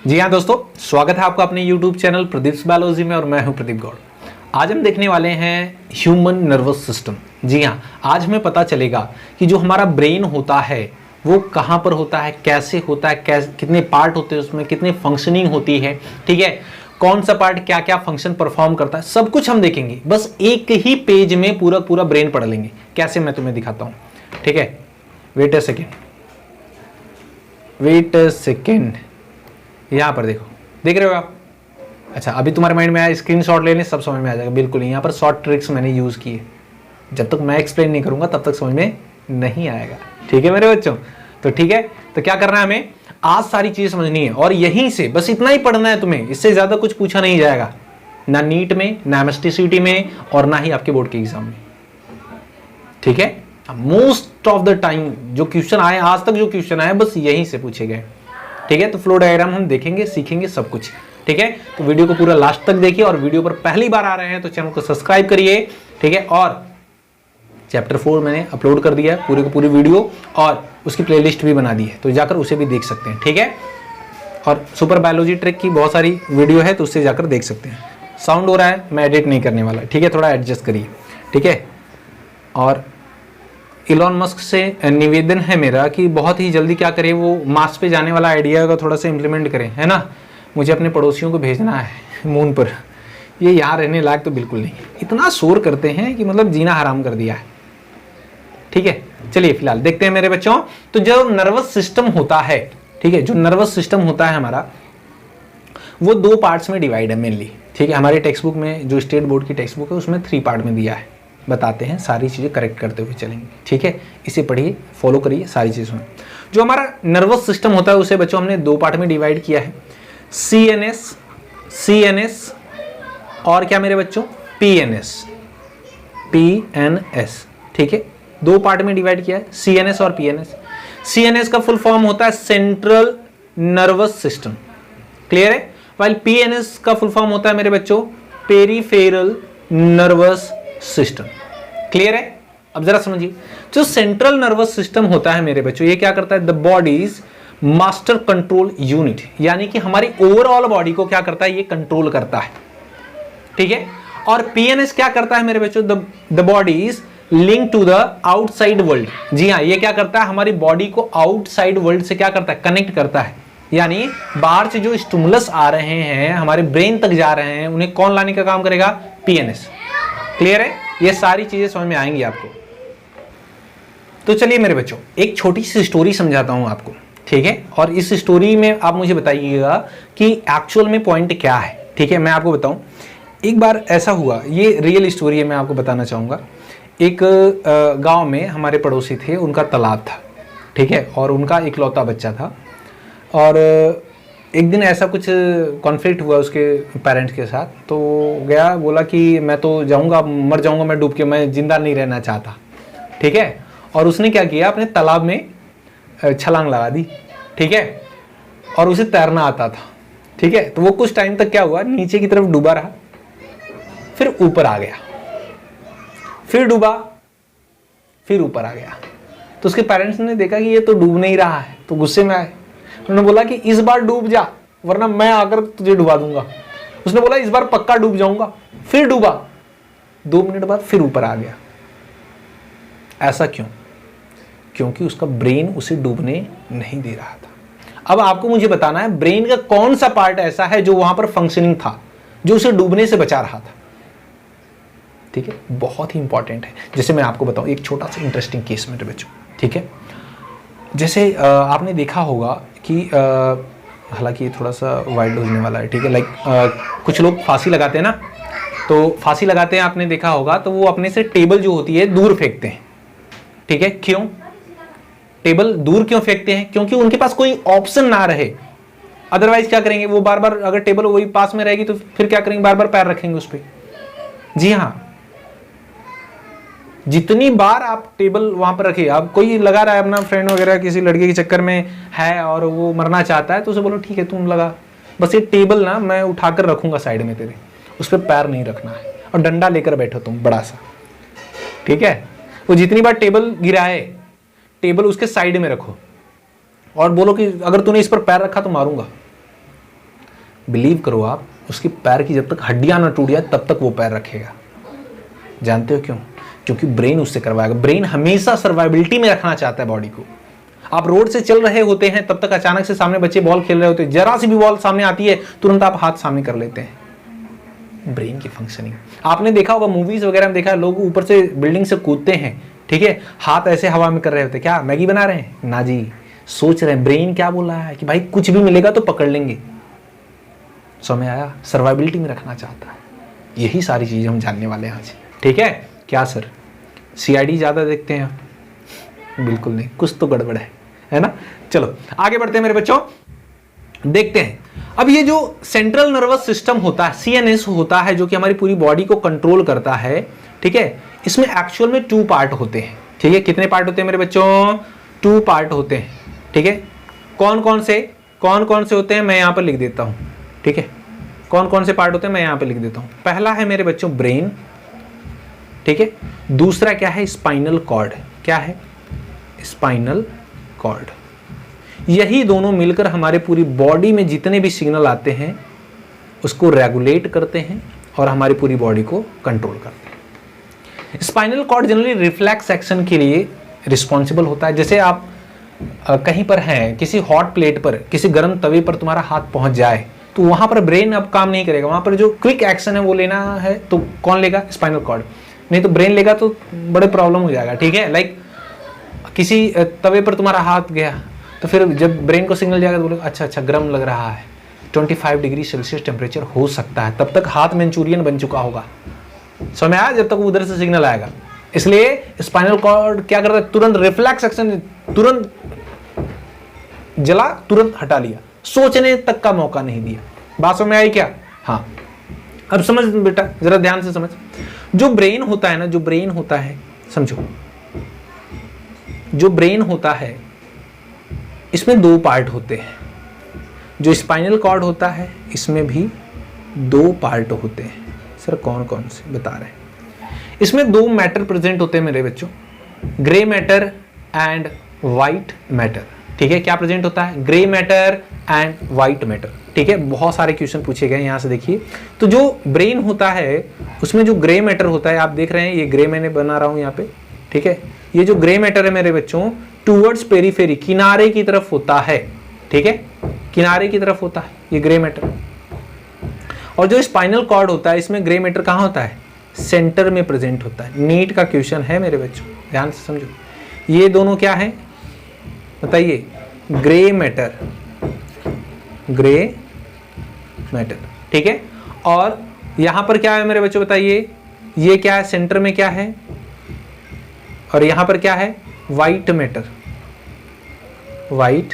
जी हाँ दोस्तों, स्वागत है आपका अपने YouTube चैनल प्रदीप बायोलॉजी में और मैं हूं प्रदीप गौड़। आज हम देखने वाले हैं ह्यूमन नर्वस सिस्टम। जी हाँ, आज हमें पता चलेगा कि जो हमारा ब्रेन होता है वो कहाँ पर होता है, कैसे होता है, कितने पार्ट होते हैं उसमें, कितने फंक्शनिंग होती है, ठीक है, कौन सा पार्ट क्या क्या फंक्शन परफॉर्म करता है, सब कुछ हम देखेंगे। बस एक ही पेज में पूरा पूरा ब्रेन पढ़ लेंगे। कैसे, मैं तुम्हें दिखाता हूँ, ठीक है। वेट अ सेकेंड, यहाँ पर देखो, देख रहे हो आप? अच्छा, अभी तुम्हारे माइंड में आया स्क्रीनशॉट लेने, सब समझ में आ जाएगा। बिल्कुल नहीं, यहाँ पर शॉर्ट ट्रिक्स मैंने यूज़ किए। जब तक मैं एक्सप्लेन नहीं करूँगा तब तक समझ में नहीं आएगा, ठीक है मेरे बच्चों। तो ठीक है, तो क्या करना है हमें, आज सारी चीज़ समझनी है और यहीं से बस इतना ही पढ़ना है तुम्हें। इससे ज़्यादा कुछ पूछा नहीं जाएगा, ना नीट में, ना एमएसटीसीटी में, और ना ही आपके बोर्ड के एग्जाम में, ठीक है। मोस्ट ऑफ द टाइम जो क्वेश्चन आए, आज तक जो क्वेश्चन आए, बस यहीं से पूछे गए, ठीक है। तो फ्लो डायग्राम हम देखेंगे, सीखेंगे सब कुछ, ठीक है। तो वीडियो को पूरा लास्ट तक देखिए, और वीडियो पर पहली बार आ रहे हैं तो चैनल को सब्सक्राइब करिए, ठीक है। और चैप्टर 4 मैंने अपलोड कर दिया है, पूरी की पूरी वीडियो, और उसकी प्लेलिस्ट भी बना दी है, तो जाकर उसे भी देख सकते हैं, ठीक है। और सुपर बायोलॉजी ट्रिक की बहुत सारी वीडियो है, तो उससे जाकर देख सकते हैं। साउंड हो रहा है, मैं एडिट नहीं करने वाला, ठीक है, थोड़ा एडजस्ट करिए, ठीक है। और इलॉन मस्क से निवेदन है मेरा कि बहुत ही जल्दी क्या करें, वो मार्स पे जाने वाला आइडिया का थोड़ा सा इम्प्लीमेंट करें, है ना। मुझे अपने पड़ोसियों को भेजना है मून पर। ये यहाँ रहने लायक तो बिल्कुल नहीं, इतना शोर करते हैं कि मतलब जीना हराम कर दिया है, ठीक है। चलिए फिलहाल देखते हैं मेरे बच्चों। तो जो नर्वस सिस्टम होता है, ठीक है, जो नर्वस सिस्टम होता है हमारा, वो 2 पार्ट्स में डिवाइड है मेनली, ठीक है। हमारे टेक्स्ट बुक में, जो स्टेट बोर्ड की टेक्स्ट बुक है, उसमें 3 पार्ट में दिया है। बताते हैं, सारी चीज़ें करेक्ट करते हुए चलेंगे, ठीक है। इसे पढ़िए, फॉलो करिए सारी चीज़ों में। जो हमारा नर्वस सिस्टम होता है उसे बच्चों हमने 2 पार्ट में डिवाइड किया है, सीएनएस और क्या मेरे बच्चों, पीएनएस, ठीक है। 2 पार्ट में डिवाइड किया है, सीएनएस और पीएनएस। सीएनएस का फुल फॉर्म होता है सेंट्रल नर्वस सिस्टम, क्लियर है। वाइल पीएनएस का फुल फॉर्म होता है मेरे बच्चों पेरिफेरल नर्वस सिस्टम, क्लियर है। अब जरा समझिए, जो सेंट्रल नर्वस सिस्टम होता है मेरे बच्चों, ये क्या करता है, the bodies master control unit, यानी कि हमारी ओवरऑल बॉडी को क्या करता है, ये कंट्रोल करता है, ठीक है। और पीएनएस क्या करता है मेरे बच्चों, the body's link to the outside world. जी हाँ, ये क्या करता है, हमारी बॉडी को आउटसाइड वर्ल्ड से क्या करता है, कनेक्ट करता है। यानी बाहर से जो स्टिमुलस आ रहे हैं, हमारे ब्रेन तक जा रहे हैं, उन्हें कौन लाने का काम करेगा, पीएनएस, क्लियर है। ये सारी चीजें समझ में आएंगी आपको। तो चलिए मेरे बच्चों, एक छोटी सी स्टोरी समझाता हूं आपको, ठीक है। और इस स्टोरी में आप मुझे बताइएगा कि एक्चुअल में पॉइंट क्या है, ठीक है। मैं आपको बताऊं, एक बार ऐसा हुआ, ये रियल स्टोरी है, मैं आपको बताना चाहूंगा। एक गांव में हमारे पड़ोसी थे, उनका तालाब था, ठीक है, और उनका इकलौता बच्चा था। और एक दिन ऐसा कुछ कॉन्फ्लिक्ट हुआ उसके पेरेंट्स के साथ, तो गया, बोला कि मैं तो जाऊंगा, मर जाऊंगा मैं डूब के, मैं जिंदा नहीं रहना चाहता, ठीक है। और उसने क्या किया, अपने तालाब में छलांग लगा दी, ठीक है। और उसे तैरना आता था, ठीक है। तो वो कुछ टाइम तक क्या हुआ, नीचे की तरफ डूबा रहा, फिर ऊपर आ गया, फिर डूबा, फिर ऊपर आ गया। तो उसके पेरेंट्स ने देखा कि ये तो डूब नहीं रहा है, तो गुस्से में आए। उन्होंने बोला कि इस बार डूब जा, वरना मैं आकर तुझे डुबा दूंगा। उसने बोला इस बार पक्का डूब जाऊंगा, फिर डूबा, 2 मिनट बाद फिर ऊपर आ गया। ऐसा क्यों? क्योंकि उसका ब्रेन उसे डूबने नहीं दे रहा था। अब आपको मुझे बताना है, ब्रेन का कौन सा पार्ट ऐसा है जो वहां पर फंक्शनिंग था, जो उसे डूबने से बचा रहा था, ठीक है। बहुत ही इंपॉर्टेंट है। जैसे मैं आपको बताऊं एक छोटा सा इंटरेस्टिंग केस मेरे बच्चों, ठीक है। जैसे आपने देखा होगा कि हालांकि ये थोड़ा सा वाइड होने वाला है, ठीक है। लाइक कुछ लोग फांसी लगाते हैं ना, तो फांसी लगाते हैं, आपने देखा होगा, तो वो अपने से टेबल जो होती है दूर फेंकते हैं, ठीक है। क्यों टेबल दूर क्यों फेंकते हैं? क्योंकि उनके पास कोई ऑप्शन ना रहे। अदरवाइज क्या करेंगे, वो बार बार, अगर टेबल वही पास में रहेगी तो फिर क्या करेंगे, बार बार पैर रखेंगे उस पर। जी हाँ, जितनी बार आप टेबल वहां पर रखिए, आप कोई लगा रहा है अपना फ्रेंड वगैरह किसी लड़के के चक्कर में है और वो मरना चाहता है, तो उसे बोलो ठीक है तुम लगा, बस ये टेबल ना मैं उठाकर रखूंगा साइड में तेरे, उस पर पैर नहीं रखना है, और डंडा लेकर बैठो तुम बड़ा सा, ठीक है। वो जितनी बार टेबल गिराए, टेबल उसके साइड में रखो और बोलो कि अगर तूने इस पर पैर रखा तो मारूंगा, बिलीव करो आप, उसकी पैर की जब तक हड्डियां ना टूट जाए तब तक वो पैर रखेगा। जानते हो क्यों? क्योंकि ब्रेन उससे करवाएगा। ब्रेन हमेशा सर्वाइबिलिटी में रखना चाहता है बॉडी को। आप रोड से चल रहे होते हैं, तब तक अचानक से सामने बच्चे बॉल खेल रहे होते हैं, जरा सी भी बॉल सामने आती है तुरंत आप हाथ सामने कर लेते हैं। ब्रेन की फंक्शनिंग आपने देखा होगा, मूवीज वगैरह में देखा है, लोग ऊपर से बिल्डिंग से कूदते हैं, ठीक है, हाथ ऐसे हवा में कर रहे होते, क्या मैगी बना रहे हैं? ना जी, सोच रहे हैं। ब्रेन क्या बोल रहा है कि भाई कुछ भी मिलेगा तो पकड़ लेंगे। समझ आया? सर्वाइबिलिटी में रखना चाहता है। यही सारी चीजें हम जानने वाले हैं आज, ठीक है? क्या सर सीआईडी ज्यादा देखते हैं? बिल्कुल नहीं, कुछ तो गड़बड़ है ना? चलो आगे बढ़ते हैं मेरे बच्चों, देखते हैं। अब ये जो सेंट्रल नर्वस सिस्टम होता है, सीएनएस होता है, जो कि हमारी पूरी बॉडी को कंट्रोल करता है, ठीक है, इसमें एक्चुअल में 2 पार्ट होते हैं, ठीक है? कितने पार्ट होते हैं मेरे बच्चों? 2 पार्ट होते हैं, ठीक है? कौन कौन से होते हैं मैं यहां पर लिख देता हूं, ठीक है? कौन कौन से पार्ट होते हैं मैं यहां पर लिख देता हूं। पहला है मेरे बच्चों ब्रेन, ठीक है? दूसरा क्या है? Spinal cord. क्या है? Spinal cord. यही दोनों मिलकर हमारे पूरी बॉडी में जितने भी सिग्नल आते हैं उसको रेगुलेट करते हैं और हमारी पूरी बॉडी को कंट्रोल करते हैं। Spinal cord generally reflex action के लिए रिस्पॉन्सिबल होता है। जैसे आप कहीं पर हैं, किसी हॉट प्लेट पर, किसी गर्म तवे पर तुम्हारा हाथ पहुंच जाए तो वहां पर ब्रेन अब काम नहीं करेगा, वहां पर जो क्विक एक्शन है वो लेना है तो कौन लेगा? Spinal cord. नहीं तो ब्रेन लेगा तो बड़े प्रॉब्लम हो जाएगा, ठीक है? लाइक किसी तवे पर तुम्हारा हाथ गया तो फिर जब ब्रेन को सिग्नल जाएगा तो बोलेगा अच्छा गर्म लग रहा है, 25 डिग्री सेल्सियस टेम्परेचर हो सकता है, तब तक हाथ मंचूरियन बन चुका होगा। समझ में आया? जब तक उधर से सिग्नल आएगा। इसलिए स्पाइनल कॉर्ड क्या करता है? तुरंत रिफ्लेक्स एक्शन, तुरंत जला, तुरंत हटा लिया, सोचने तक का मौका नहीं दिया। बात समझ में आई क्या? हाँ, अब समझ बेटा, जरा ध्यान से समझ। जो ब्रेन होता है ना, जो ब्रेन होता है, समझो, जो ब्रेन होता है इसमें 2 पार्ट होते हैं। जो स्पाइनल कॉर्ड होता है इसमें भी 2 पार्ट होते हैं। सर कौन कौन से बता रहे हैं? इसमें 2 मैटर प्रेजेंट होते हैं मेरे बच्चों, grey matter and white matter, ठीक है? क्या प्रेजेंट होता है? Grey matter and white matter, ठीक है? बहुत सारे क्वेश्चन पूछे गए, यहां से देखिए। तो जो ब्रेन होता है उसमें जो ग्रे मैटर होता है, आप देख रहे हैं ये ग्रे मैंने बना रहा हूं यहाँ पे, ठीक है? ये जो ग्रे मैटर है मेरे बच्चों टूवर्ड्स पेरीफेरी, किनारे की तरफ होता है, ठीक है? किनारे की तरफ होता है ये ग्रे मैटर। और जो स्पाइनल कॉर्ड होता है इसमें ग्रे मैटर कहां होता है? सेंटर में प्रेजेंट होता है। नीट का क्वेश्चन है मेरे बच्चों, ध्यान से समझो। ये दोनों क्या है बताइए? ग्रे मैटर, ग्रे मैटर, ठीक है? और यहां पर क्या है मेरे बच्चों बताइए? ये क्या है? सेंटर में क्या है? और यहां पर क्या है? White matter, white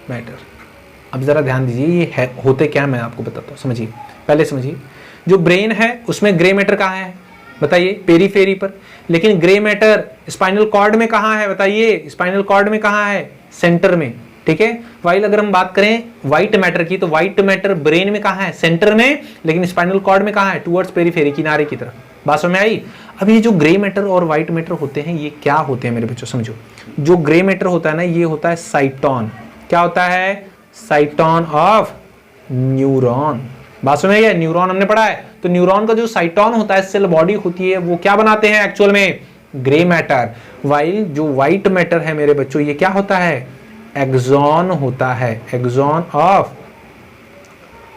matter. अब जरा ध्यान दीजिए, ये है होते क्या है मैं आपको बताता हूं, समझिए, पहले समझिए। जो ब्रेन है उसमें ग्रे मैटर कहां है बताइए? पेरीफेरी पर। लेकिन ग्रे मैटर स्पाइनल कॉर्ड में कहां है बताइए? स्पाइनल कॉर्ड में कहां है? सेंटर में, ठीक है? वाइल अगर हम बात करें व्हाइट मैटर की तो व्हाइट मैटर ब्रेन में कहां है? सेंटर में। लेकिन स्पाइनल कॉर्ड में कहां है? टुवर्ड्स पेरीफेरी, किनारे की तरफ। बात समझ में आई? अब ये जो ग्रे मैटर और व्हाइट मैटर होते हैं ये क्या होते हैं मेरे बच्चों? समझो, जो ग्रे मैटर होता है ना ये होता है साइटोन। क्या होता है? साइटोन ऑफ न्यूरॉन। बात समझ गया? न्यूरॉन हमने पढ़ा है, तो न्यूरॉन का जो साइटोन होता है, सेल बॉडी होती है, वो क्या बनाते हैं एक्चुअल में? Grey matter. वाइल जो व्हाइट मैटर है मेरे बच्चों ये क्या होता है? एक्सॉन होता है, एक्सॉन ऑफ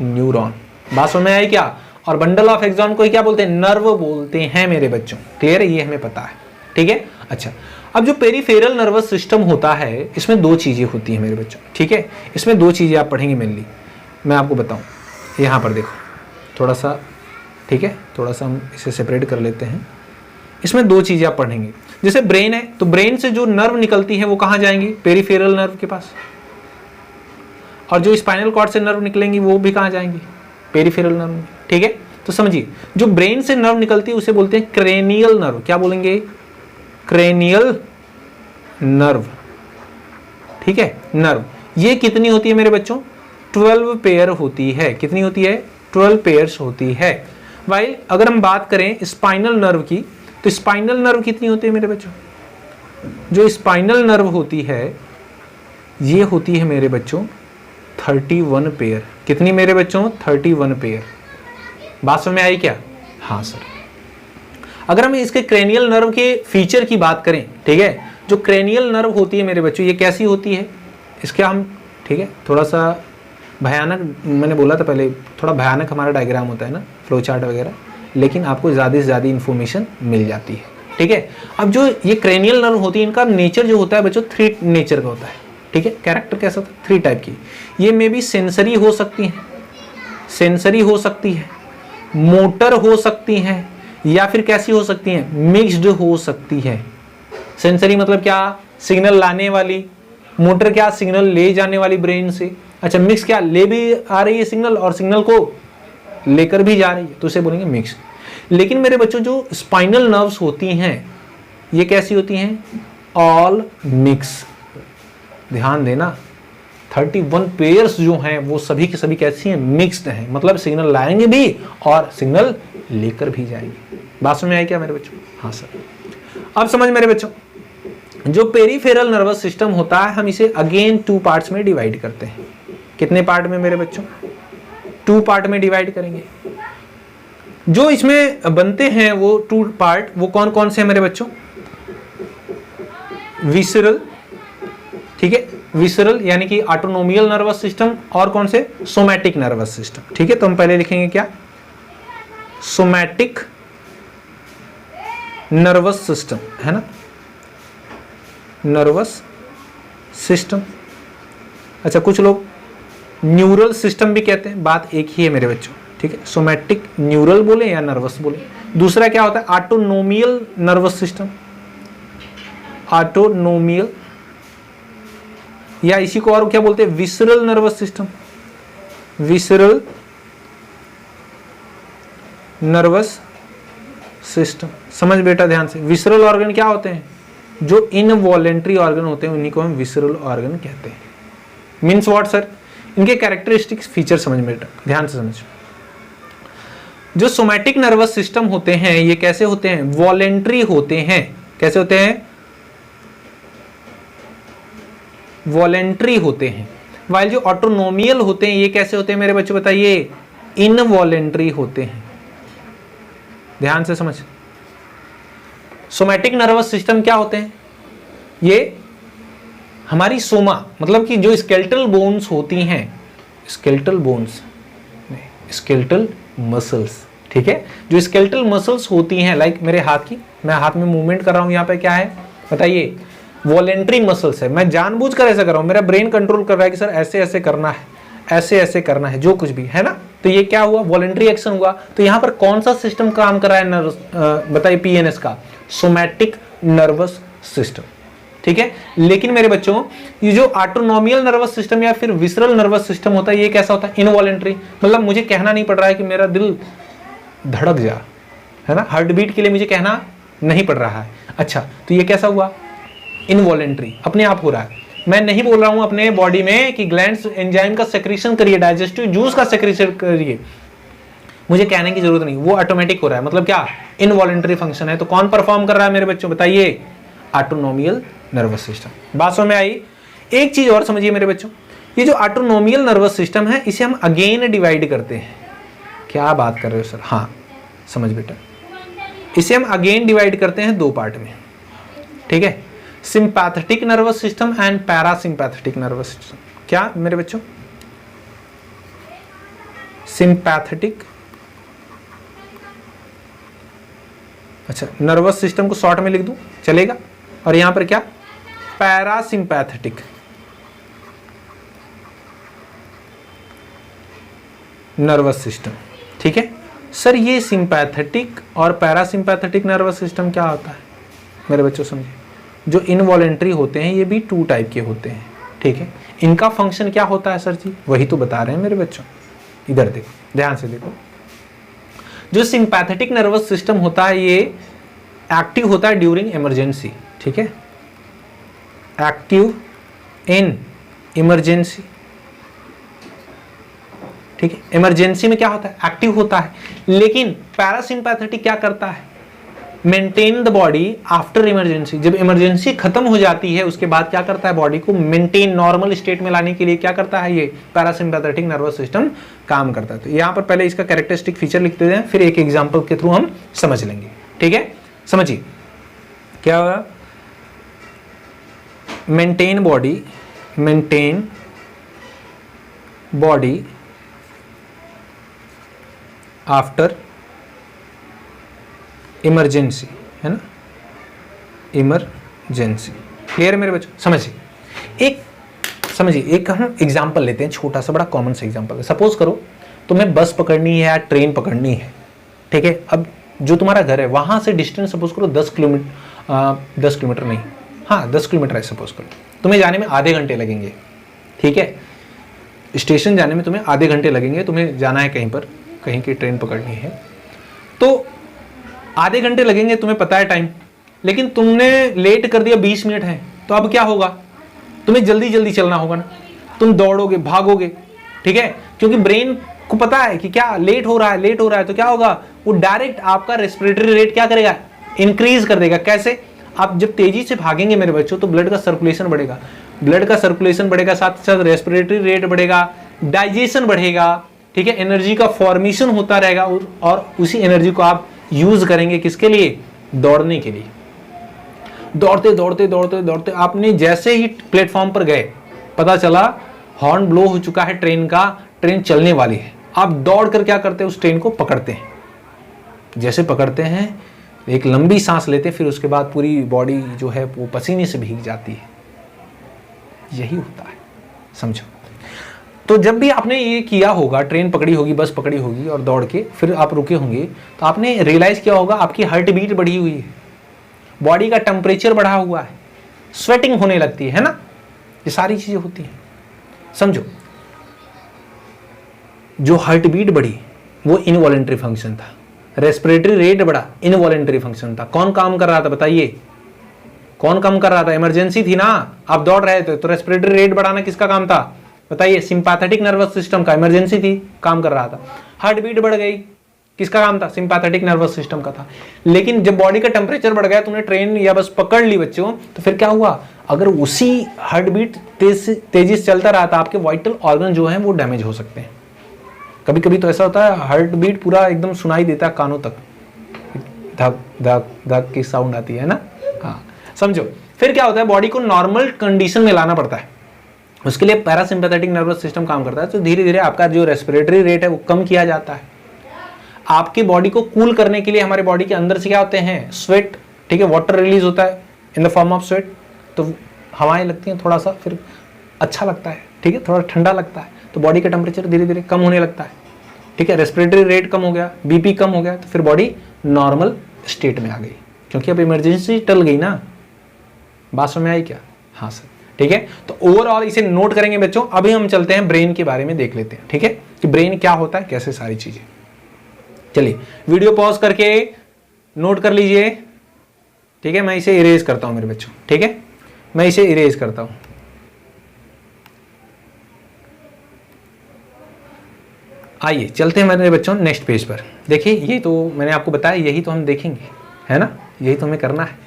न्यूरॉन। बात समझ में आई क्या? और बंडल ऑफ एक्सॉन को क्या बोलते हैं? नर्व बोलते हैं मेरे बच्चों। क्लियर है? ये हमें पता है, ठीक है? अच्छा, अब जो पेरिफेरल नर्वस सिस्टम होता है इसमें 2 चीजें होती हैं मेरे बच्चों, ठीक है? इसमें 2 चीजें आप पढ़ेंगे मेनली, मैं आपको बताऊं। यहां पर देखो थोड़ा सा, ठीक है? थोड़ा सा हम इसे सेपरेट कर लेते हैं। इसमें 2 चीजें आप पढ़ेंगे। जैसे ब्रेन है तो ब्रेन से जो नर्व निकलती है वो कहां जाएंगी? पेरिफेरल नर्व के पास। और जो स्पाइनल कॉर्ड से नर्व निकलेंगी वो भी कहां जाएंगी? पेरिफेरल नर्व में, ठीक है? तो समझिए, जो ब्रेन से नर्व निकलती है उसे बोलते हैं क्रेनियल नर्व। क्या बोलेंगे? क्रेनियल नर्व, ठीक है? नर्व ये कितनी होती है मेरे बच्चों? 12 पेयर होती है। कितनी होती है? 12 पेयर्स होती है। वाइल अगर हम बात करें स्पाइनल नर्व की तो स्पाइनल नर्व कितनी होती है मेरे बच्चों? जो स्पाइनल नर्व होती है ये होती है मेरे बच्चों 31 पेयर। कितनी मेरे बच्चों? 31 पेयर। बात समझ में आई क्या? हाँ सर। अगर हम इसके क्रेनियल नर्व के फीचर की बात करें, ठीक है, जो क्रेनियल नर्व होती है मेरे बच्चों, ये कैसी होती है, इसके हम, ठीक है, थोड़ा सा भयानक, मैंने बोला था पहले, थोड़ा भयानक हमारा डायग्राम होता है ना, फ्लो चार्ट वगैरह, लेकिन आपको ज़्यादा से ज़्यादा इन्फॉर्मेशन मिल जाती है, ठीक है। अब जो ये क्रेनियल नर्व होती है, इनका नेचर जो होता है बच्चों 3 नेचर का होता है, ठीक है। कैरेक्टर कैसा होता है? 3 टाइप की। ये मे बी सेंसरी हो सकती है, सेंसरी हो सकती है, मोटर हो सकती है, या फिर कैसी हो सकती है? मिक्स्ड हो सकती है। सेंसरी मतलब क्या? सिग्नल लाने वाली। मोटर क्या? सिग्नल ले जाने वाली ब्रेन से। अच्छा, मिक्स क्या? ले भी आ रही है सिग्नल और सिग्नल को लेकर भी जा रही है, तो उसे बोलेंगे मिक्स। लेकिन मेरे बच्चों जो स्पाइनल नर्व्स होती हैं ये कैसी होती हैं? All mix. ध्यान देना, 31 पेयर्स जो हैं वो सभी की सभी कैसी हैं? मिक्स्ड हैं, मतलब सिग्नल लाएंगे भी और सिग्नल लेकर भी जाएंगे। बात समझ में आई क्या मेरे बच्चों? हाँ सर। अब समझ मेरे बच्चों, जो पेरिफेरल नर्वस सिस्टम होता है हम इसे अगेन 2 पार्ट्स में डिवाइड करते हैं। कितने पार्ट में मेरे बच्चों? 2 पार्ट में डिवाइड करेंगे। जो इसमें बनते हैं वो 2 पार्ट, वो कौन कौन से हैं मेरे बच्चों? विसरल, ठीक है, विसरल यानी कि ऑटोनोमियल नर्वस सिस्टम, और कौन से? सोमैटिक नर्वस सिस्टम, ठीक है। तो हम पहले लिखेंगे क्या? सोमैटिक नर्वस सिस्टम, है ना, नर्वस सिस्टम। अच्छा, कुछ लोग न्यूरल सिस्टम भी कहते हैं, बात एक ही है मेरे बच्चों, ठीक है। सोमैटिक न्यूरल बोले या नर्वस बोले। दूसरा क्या होता है? ऑटोनोमियल नर्वस सिस्टम, ऑटोनोमियल, या इसी को और क्या बोलते हैं? Visceral nervous system, visceral nervous system. समझ बेटा ध्यान से, विसरल ऑर्गन क्या होते हैं? जो इनवॉलेंट्री ऑर्गन होते हैं उन्हीं को हम विसरल ऑर्गन कहते हैं। Means what sir? इनके कैरेक्टरिस्टिक्स फीचर समझ में बेटा, ध्यान से समझ। जो सोमैटिक नर्वस सिस्टम होते हैं ये कैसे होते हैं? वॉलेंट्री होते हैं। कैसे होते हैं? वॉलेंट्री होते हैं। वाइल जो ऑटोनोमियल होते हैं ये कैसे होते हैं मेरे बच्चों? बताइए, इनवॉलेंट्री होते हैं। ध्यान से समझ। सोमैटिक नर्वस सिस्टम क्या होते हैं? ये हमारी सोमा, मतलब कि जो स्केलेटल बोन्स होती हैं, स्केलेटल बोन्स, स्केलेटल मसल्स, ठीक है, जो स्केलेटल मसल्स होती हैं, लाइक मेरे हाथ की, मैं हाथ में मूवमेंट कर रहा हूं, यहाँ पे क्या है बताइए? वॉलेंट्री मसल्स है। मैं जानबूझकर ऐसा कर रहा हूं, मेरा ब्रेन कंट्रोल कर रहा है कि सर ऐसे ऐसे करना है, ऐसे ऐसे करना है, जो कुछ भी है ना, तो ये क्या हुआ? वॉलेंट्री एक्शन हुआ। तो यहाँ पर कौन सा सिस्टम काम कर रहा है? बताइए, पीएनएस का, सोमैटिक नर्वस सिस्टम, ठीक है। लेकिन मेरे बच्चों ये जो ऑटोनोमियल नर्वस सिस्टम या फिर विसरल नर्वस सिस्टम होता है ये कैसा होता है? इनवॉलेंट्री, मतलब मुझे कहना नहीं पड़ रहा है कि मेरा दिल धड़क जा, है ना, हार्ट बीट के लिए मुझे कहना नहीं पड़ रहा है। अच्छा, तो ये कैसा हुआ? इनवॉलेंट्री, अपने आप हो रहा है। मैं नहीं बोल रहा हूं अपने बॉडी में कि ग्लैंड्स एंजाइम का सेक्रेशन करिए, डाइजेस्टिव जूस का सेक्रेशन करिए, मुझे कहने की जरूरत नहीं, वो ऑटोमेटिक हो रहा है। मतलब क्या? इनवॉलेंट्री फंक्शन है। तो कौन परफॉर्म कर रहा है मेरे बच्चों? बताइए, ऑटोनोमियल नर्वस सिस्टम। बात समझ में आई? एक चीज और समझिए मेरे बच्चों, ये जो ऑटोनोमियल नर्वस सिस्टम है इसे हम अगेन डिवाइड करते हैं। क्या बात कर रहे हो सर? हाँ समझ बेटा, इसे हम अगेन डिवाइड करते हैं 2 पार्ट में, ठीक है। Sympathetic nervous system and parasympathetic nervous system. क्या मेरे बच्चों? सिंपैथेटिक, अच्छा, नर्वस सिस्टम को शॉर्ट में लिख दूं चलेगा, और यहां पर क्या? पैरासिम्पैथेटिक नर्वस सिस्टम, ठीक है। सर ये सिंपैथेटिक और पैरासिम्पैथेटिक नर्वस सिस्टम क्या होता है मेरे बच्चों? समझिए, जो इनवॉलेंट्री होते हैं ये भी 2 टाइप के होते हैं, ठीक है। इनका फंक्शन क्या होता है सर जी? वही तो बता रहे हैं मेरे बच्चों, इधर देखो, ध्यान से देखो। जो सिंपैथेटिक नर्वस सिस्टम होता है ये एक्टिव होता है ड्यूरिंग इमरजेंसी, ठीक है, एक्टिव इन इमरजेंसी, ठीक है। इमरजेंसी में क्या होता है? एक्टिव होता है। लेकिन पैरासिम्पैथेटिक क्या करता है? Maintain the body after emergency, जब इमरजेंसी खत्म हो जाती है उसके बाद क्या करता है, बॉडी को मेंटेन नॉर्मल स्टेट में लाने के लिए क्या करता है, ये पैरासिम्पैथेटिक नर्वस सिस्टम काम करता है। तो यहां पर पहले इसका कैरेक्टरिस्टिक फीचर लिखते हैं, फिर एक एग्जांपल के थ्रू हम समझ लेंगे। ठीक है, समझिए क्या होगा, मेंटेन बॉडी आफ्टर इमरजेंसी, है ना, इमरजेंसी। क्लियर है मेरे बच्चों? समझिए एक हम एग्जांपल लेते हैं, छोटा सा बड़ा कॉमन सा एग्जांपल है। सपोज करो तुम्हें बस पकड़नी है या ट्रेन पकड़नी है, ठीक है। अब जो तुम्हारा घर है वहां से डिस्टेंस सपोज करो 10 किलोमीटर नहीं, हाँ 10 किलोमीटर है सपोज करो, तुम्हें जाने में आधे घंटे लगेंगे। ठीक है, स्टेशन जाने में तुम्हें आधे घंटे लगेंगे, तुम्हें जाना है कहीं की ट्रेन पकड़नी है, तो आधे घंटे लगेंगे, तुम्हें पता है टाइम, लेकिन तुमने लेट कर दिया 20 मिनट है, तो अब क्या होगा, तुम्हें जल्दी जल्दी चलना होगा ना, तुम दौड़ोगे भागोगे, ठीक है, क्योंकि ब्रेन को पता है कि क्या लेट हो रहा है, तो क्या होगा, वो डायरेक्ट आपका रेस्पिरेटरी रेट क्या करेगा, इंक्रीज कर देगा। कैसे, आप जब तेजी से भागेंगे मेरे बच्चों तो ब्लड का सर्कुलेशन बढ़ेगा, साथ साथ रेस्पिरेटरी रेट बढ़ेगा, डाइजेशन बढ़ेगा, ठीक है, एनर्जी का फॉर्मेशन होता रहेगा, और उसी एनर्जी को आप यूज करेंगे किसके लिए, दौड़ने के लिए। दौड़ते आपने जैसे ही प्लेटफॉर्म पर गए, पता चला हॉर्न ब्लो हो चुका है ट्रेन का, ट्रेन चलने वाली है, आप दौड़ कर क्या करते हैं, उस ट्रेन को पकड़ते हैं। जैसे पकड़ते हैं एक लंबी सांस लेते, फिर उसके बाद पूरी बॉडी जो है वो पसीने से भीग जाती है। यही होता है, समझो। तो जब भी आपने ये किया होगा, ट्रेन पकड़ी होगी, बस पकड़ी होगी और दौड़ के फिर आप रुके होंगे, तो आपने रियलाइज किया होगा आपकी हार्ट बीट बढ़ी हुई है, बॉडी का टेम्परेचर बढ़ा हुआ है, स्वेटिंग होने लगती है ना, ये सारी चीजें होती हैं। समझो, जो हार्ट बीट बढ़ी वो इनवॉलेंटरी फंक्शन था, रेस्पिरेटरी रेट बढ़ा, इनवॉलेंटरी फंक्शन था। कौन काम कर रहा था बताइए, कौन काम कर रहा था, इमरजेंसी थी ना, आप दौड़ रहे थे, तो रेस्पिरेटरी रेट बढ़ाना किसका काम था बताइए, सिंपैथेटिक नर्वस सिस्टम का, इमरजेंसी थी काम कर रहा था। हार्ट बीट बढ़ गई, किसका काम था, सिंपैथेटिक नर्वस सिस्टम का था। लेकिन जब बॉडी का टेम्परेचर बढ़ गया, तुमने ट्रेन या बस पकड़ ली बच्चों, तो फिर क्या हुआ, अगर उसी हार्ट बीट तेजी से चलता रहा था, आपके वाइटल ऑर्गन जो है वो डैमेज हो सकते हैं। कभी कभी तो ऐसा होता है हार्ट बीट पूरा एकदम सुनाई देता है कानों तक, धक धक धक की साउंड आती है ना, हाँ समझो। फिर क्या होता है, बॉडी को नॉर्मल कंडीशन में लाना पड़ता है, उसके लिए पैरासिम्पैथेटिक नर्वस सिस्टम काम करता है। तो धीरे धीरे आपका जो रेस्पिरेटरी रेट है वो कम किया जाता है। आपकी बॉडी को कूल करने के लिए हमारे बॉडी के अंदर से क्या होते हैं, स्वेट, ठीक है, वाटर रिलीज होता है in the form of sweat, तो हवाएं लगती हैं, थोड़ा सा फिर अच्छा लगता है, ठीक है, थोड़ा ठंडा लगता है, तो बॉडी का टेम्परेचर धीरे धीरे कम होने लगता है, ठीक है, रेस्पिरेटरी रेट कम हो गया, बीपी कम हो गया, तो फिर बॉडी नॉर्मल स्टेट में आ गई, क्योंकि अब इमरजेंसी टल गई ना। बात समझ में आई क्या? हाँ सर, ठीक है। तो ओवरऑल इसे नोट करेंगे बच्चों। अभी हम चलते हैं ब्रेन के बारे में देख लेते हैं, ठीक है, कि ब्रेन क्या होता है, कैसे सारी चीजें। चलिए वीडियो पॉज करके नोट कर लीजिए, ठीक है। मैं इसे इरेज करता हूं मेरे बच्चों, ठीक है, मैं इसे इरेज करता हूं। आइए चलते हैं मेरे बच्चों नेक्स्ट पेज पर। देखिए ये तो मैंने आपको बताया, यही तो हम देखेंगे, है ना, यही तो हमें करना है।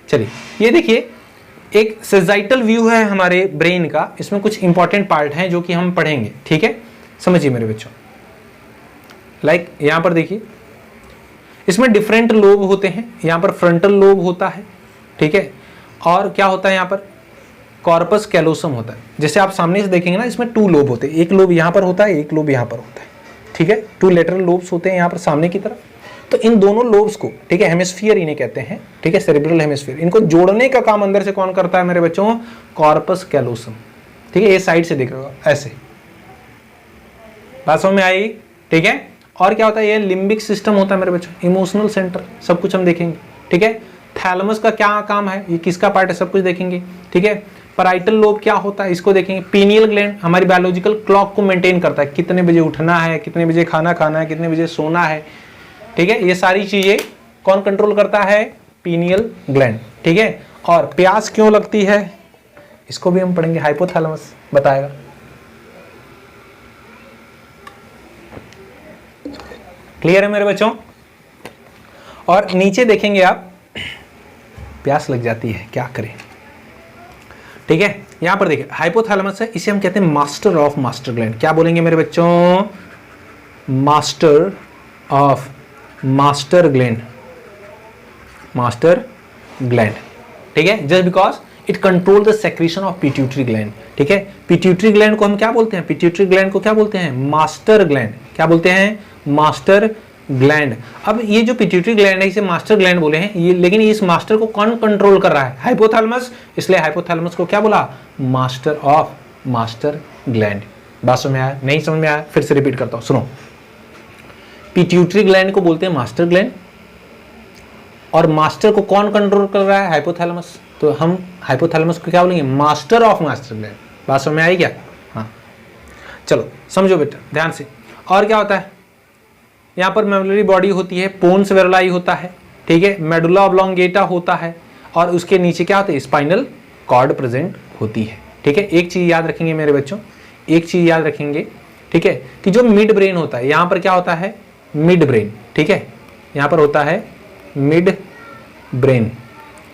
चलिए ये देखिए, एक सेजाइटल व्यू है हमारे ब्रेन का, इसमें कुछ इंपॉर्टेंट पार्ट हैं जो कि हम पढ़ेंगे, ठीक है। समझिए मेरे बच्चों, लाइक यहां पर देखिए, इसमें डिफरेंट लोब होते हैं। यहां पर फ्रंटल लोब होता है, ठीक है, और क्या होता है यहां पर, कॉर्पस कैलोसम होता है। जैसे आप सामने से देखेंगे ना, इसमें 2 लोब होते हैं, एक लोब यहां पर होता है, एक लोब यहां पर होता है, ठीक है। 2 लेटरल लोब्स होते हैं यहां पर सामने की तरफ। तो इन दोनों लोब्स को, ठीक है, हेमिस्फीयर इन्हें कहते हैं, ठीक है, सेरेब्रल हेमिस्फीयर, इनको जोड़ने का काम अंदर से कौन करता है मेरे बच्चों, कॉर्पस कैलोसम, ठीक है। ये साइड से देख रहे हो ऐसे, बात समझ में आई, ठीक है। और क्या होता है, ये लिम्बिक सिस्टम होता है मेरे बच्चों, इमोशनल सेंटर, सब कुछ हम देखेंगे, ठीक है। थैलेमस का क्या काम है, ये किसका पार्ट है, सब कुछ देखेंगे, ठीक है। पैराइटल लोब क्या होता है, इसको देखेंगे। पीनियल ग्लैंड हमारी बायोलॉजिकल क्लॉक को मेंटेन करता है, कितने बजे उठना है, कितने बजे खाना खाना है, कितने बजे सोना है, ठीक है। ये सारी चीजें कौन कंट्रोल करता है, पीनियल ग्लैंड, ठीक है। और प्यास क्यों लगती है, इसको भी हम पढ़ेंगे, हाइपोथैलेमस बताएगा। क्लियर है मेरे बच्चों। और नीचे देखेंगे आप, प्यास लग जाती है, क्या करें, ठीक है। यहां पर देखिए हाइपोथैलेमस है, इसे हम कहते हैं मास्टर ऑफ मास्टर ग्लैंड। क्या बोलेंगे मेरे बच्चों? Master of master gland, master gland, ठीक है। Just because it control the secretion of pituitary gland, ठीक है। पिट्यूटरी ग्लैंड को हम क्या बोलते हैं? पिट्यूटरी ग्लैंड को क्या बोलते हैं? Master gland. क्या बोलते हैं? Master gland. अब ये जो पिट्यूटरी ग्लैंड है इसे मास्टर ग्लैंड बोले हैं ये, लेकिन इस मास्टर को कौन कंट्रोल कर रहा है? हाइपोथैलेमस। इसलिए हाइपोथैलेमस को क्या बोला? Master of master gland. बात समझ में आया? नहीं समझ में आया? फिर से रिपीट करता हूं, सुनो। पिट्यूटरी ग्लैंड को बोलते हैं मास्टर ग्लैंड, और मास्टर को कौन कंट्रोल कर रहा है? हाइपोथैलेमस। तो हम हाइपोथैलेमस को क्या बोलेंगे? Master of master gland. बात समझ में आई क्या? हाँ, चलो समझो बेटा ध्यान से। और क्या होता है? यहाँ पर मेमोरी बॉडी होती है, पोन्स वेरुलाई होता है, ठीक है, मेडुला ऑब्लोंगेटा होता है, और उसके नीचे क्या होता है? स्पाइनल कॉर्ड प्रेजेंट होती है, ठीक है। एक चीज याद रखेंगे मेरे बच्चों, एक चीज याद रखेंगे, ठीक है, कि जो मिड ब्रेन होता है, यहाँ पर क्या होता है? मिड ब्रेन, ठीक है, यहाँ पर होता है मिड ब्रेन,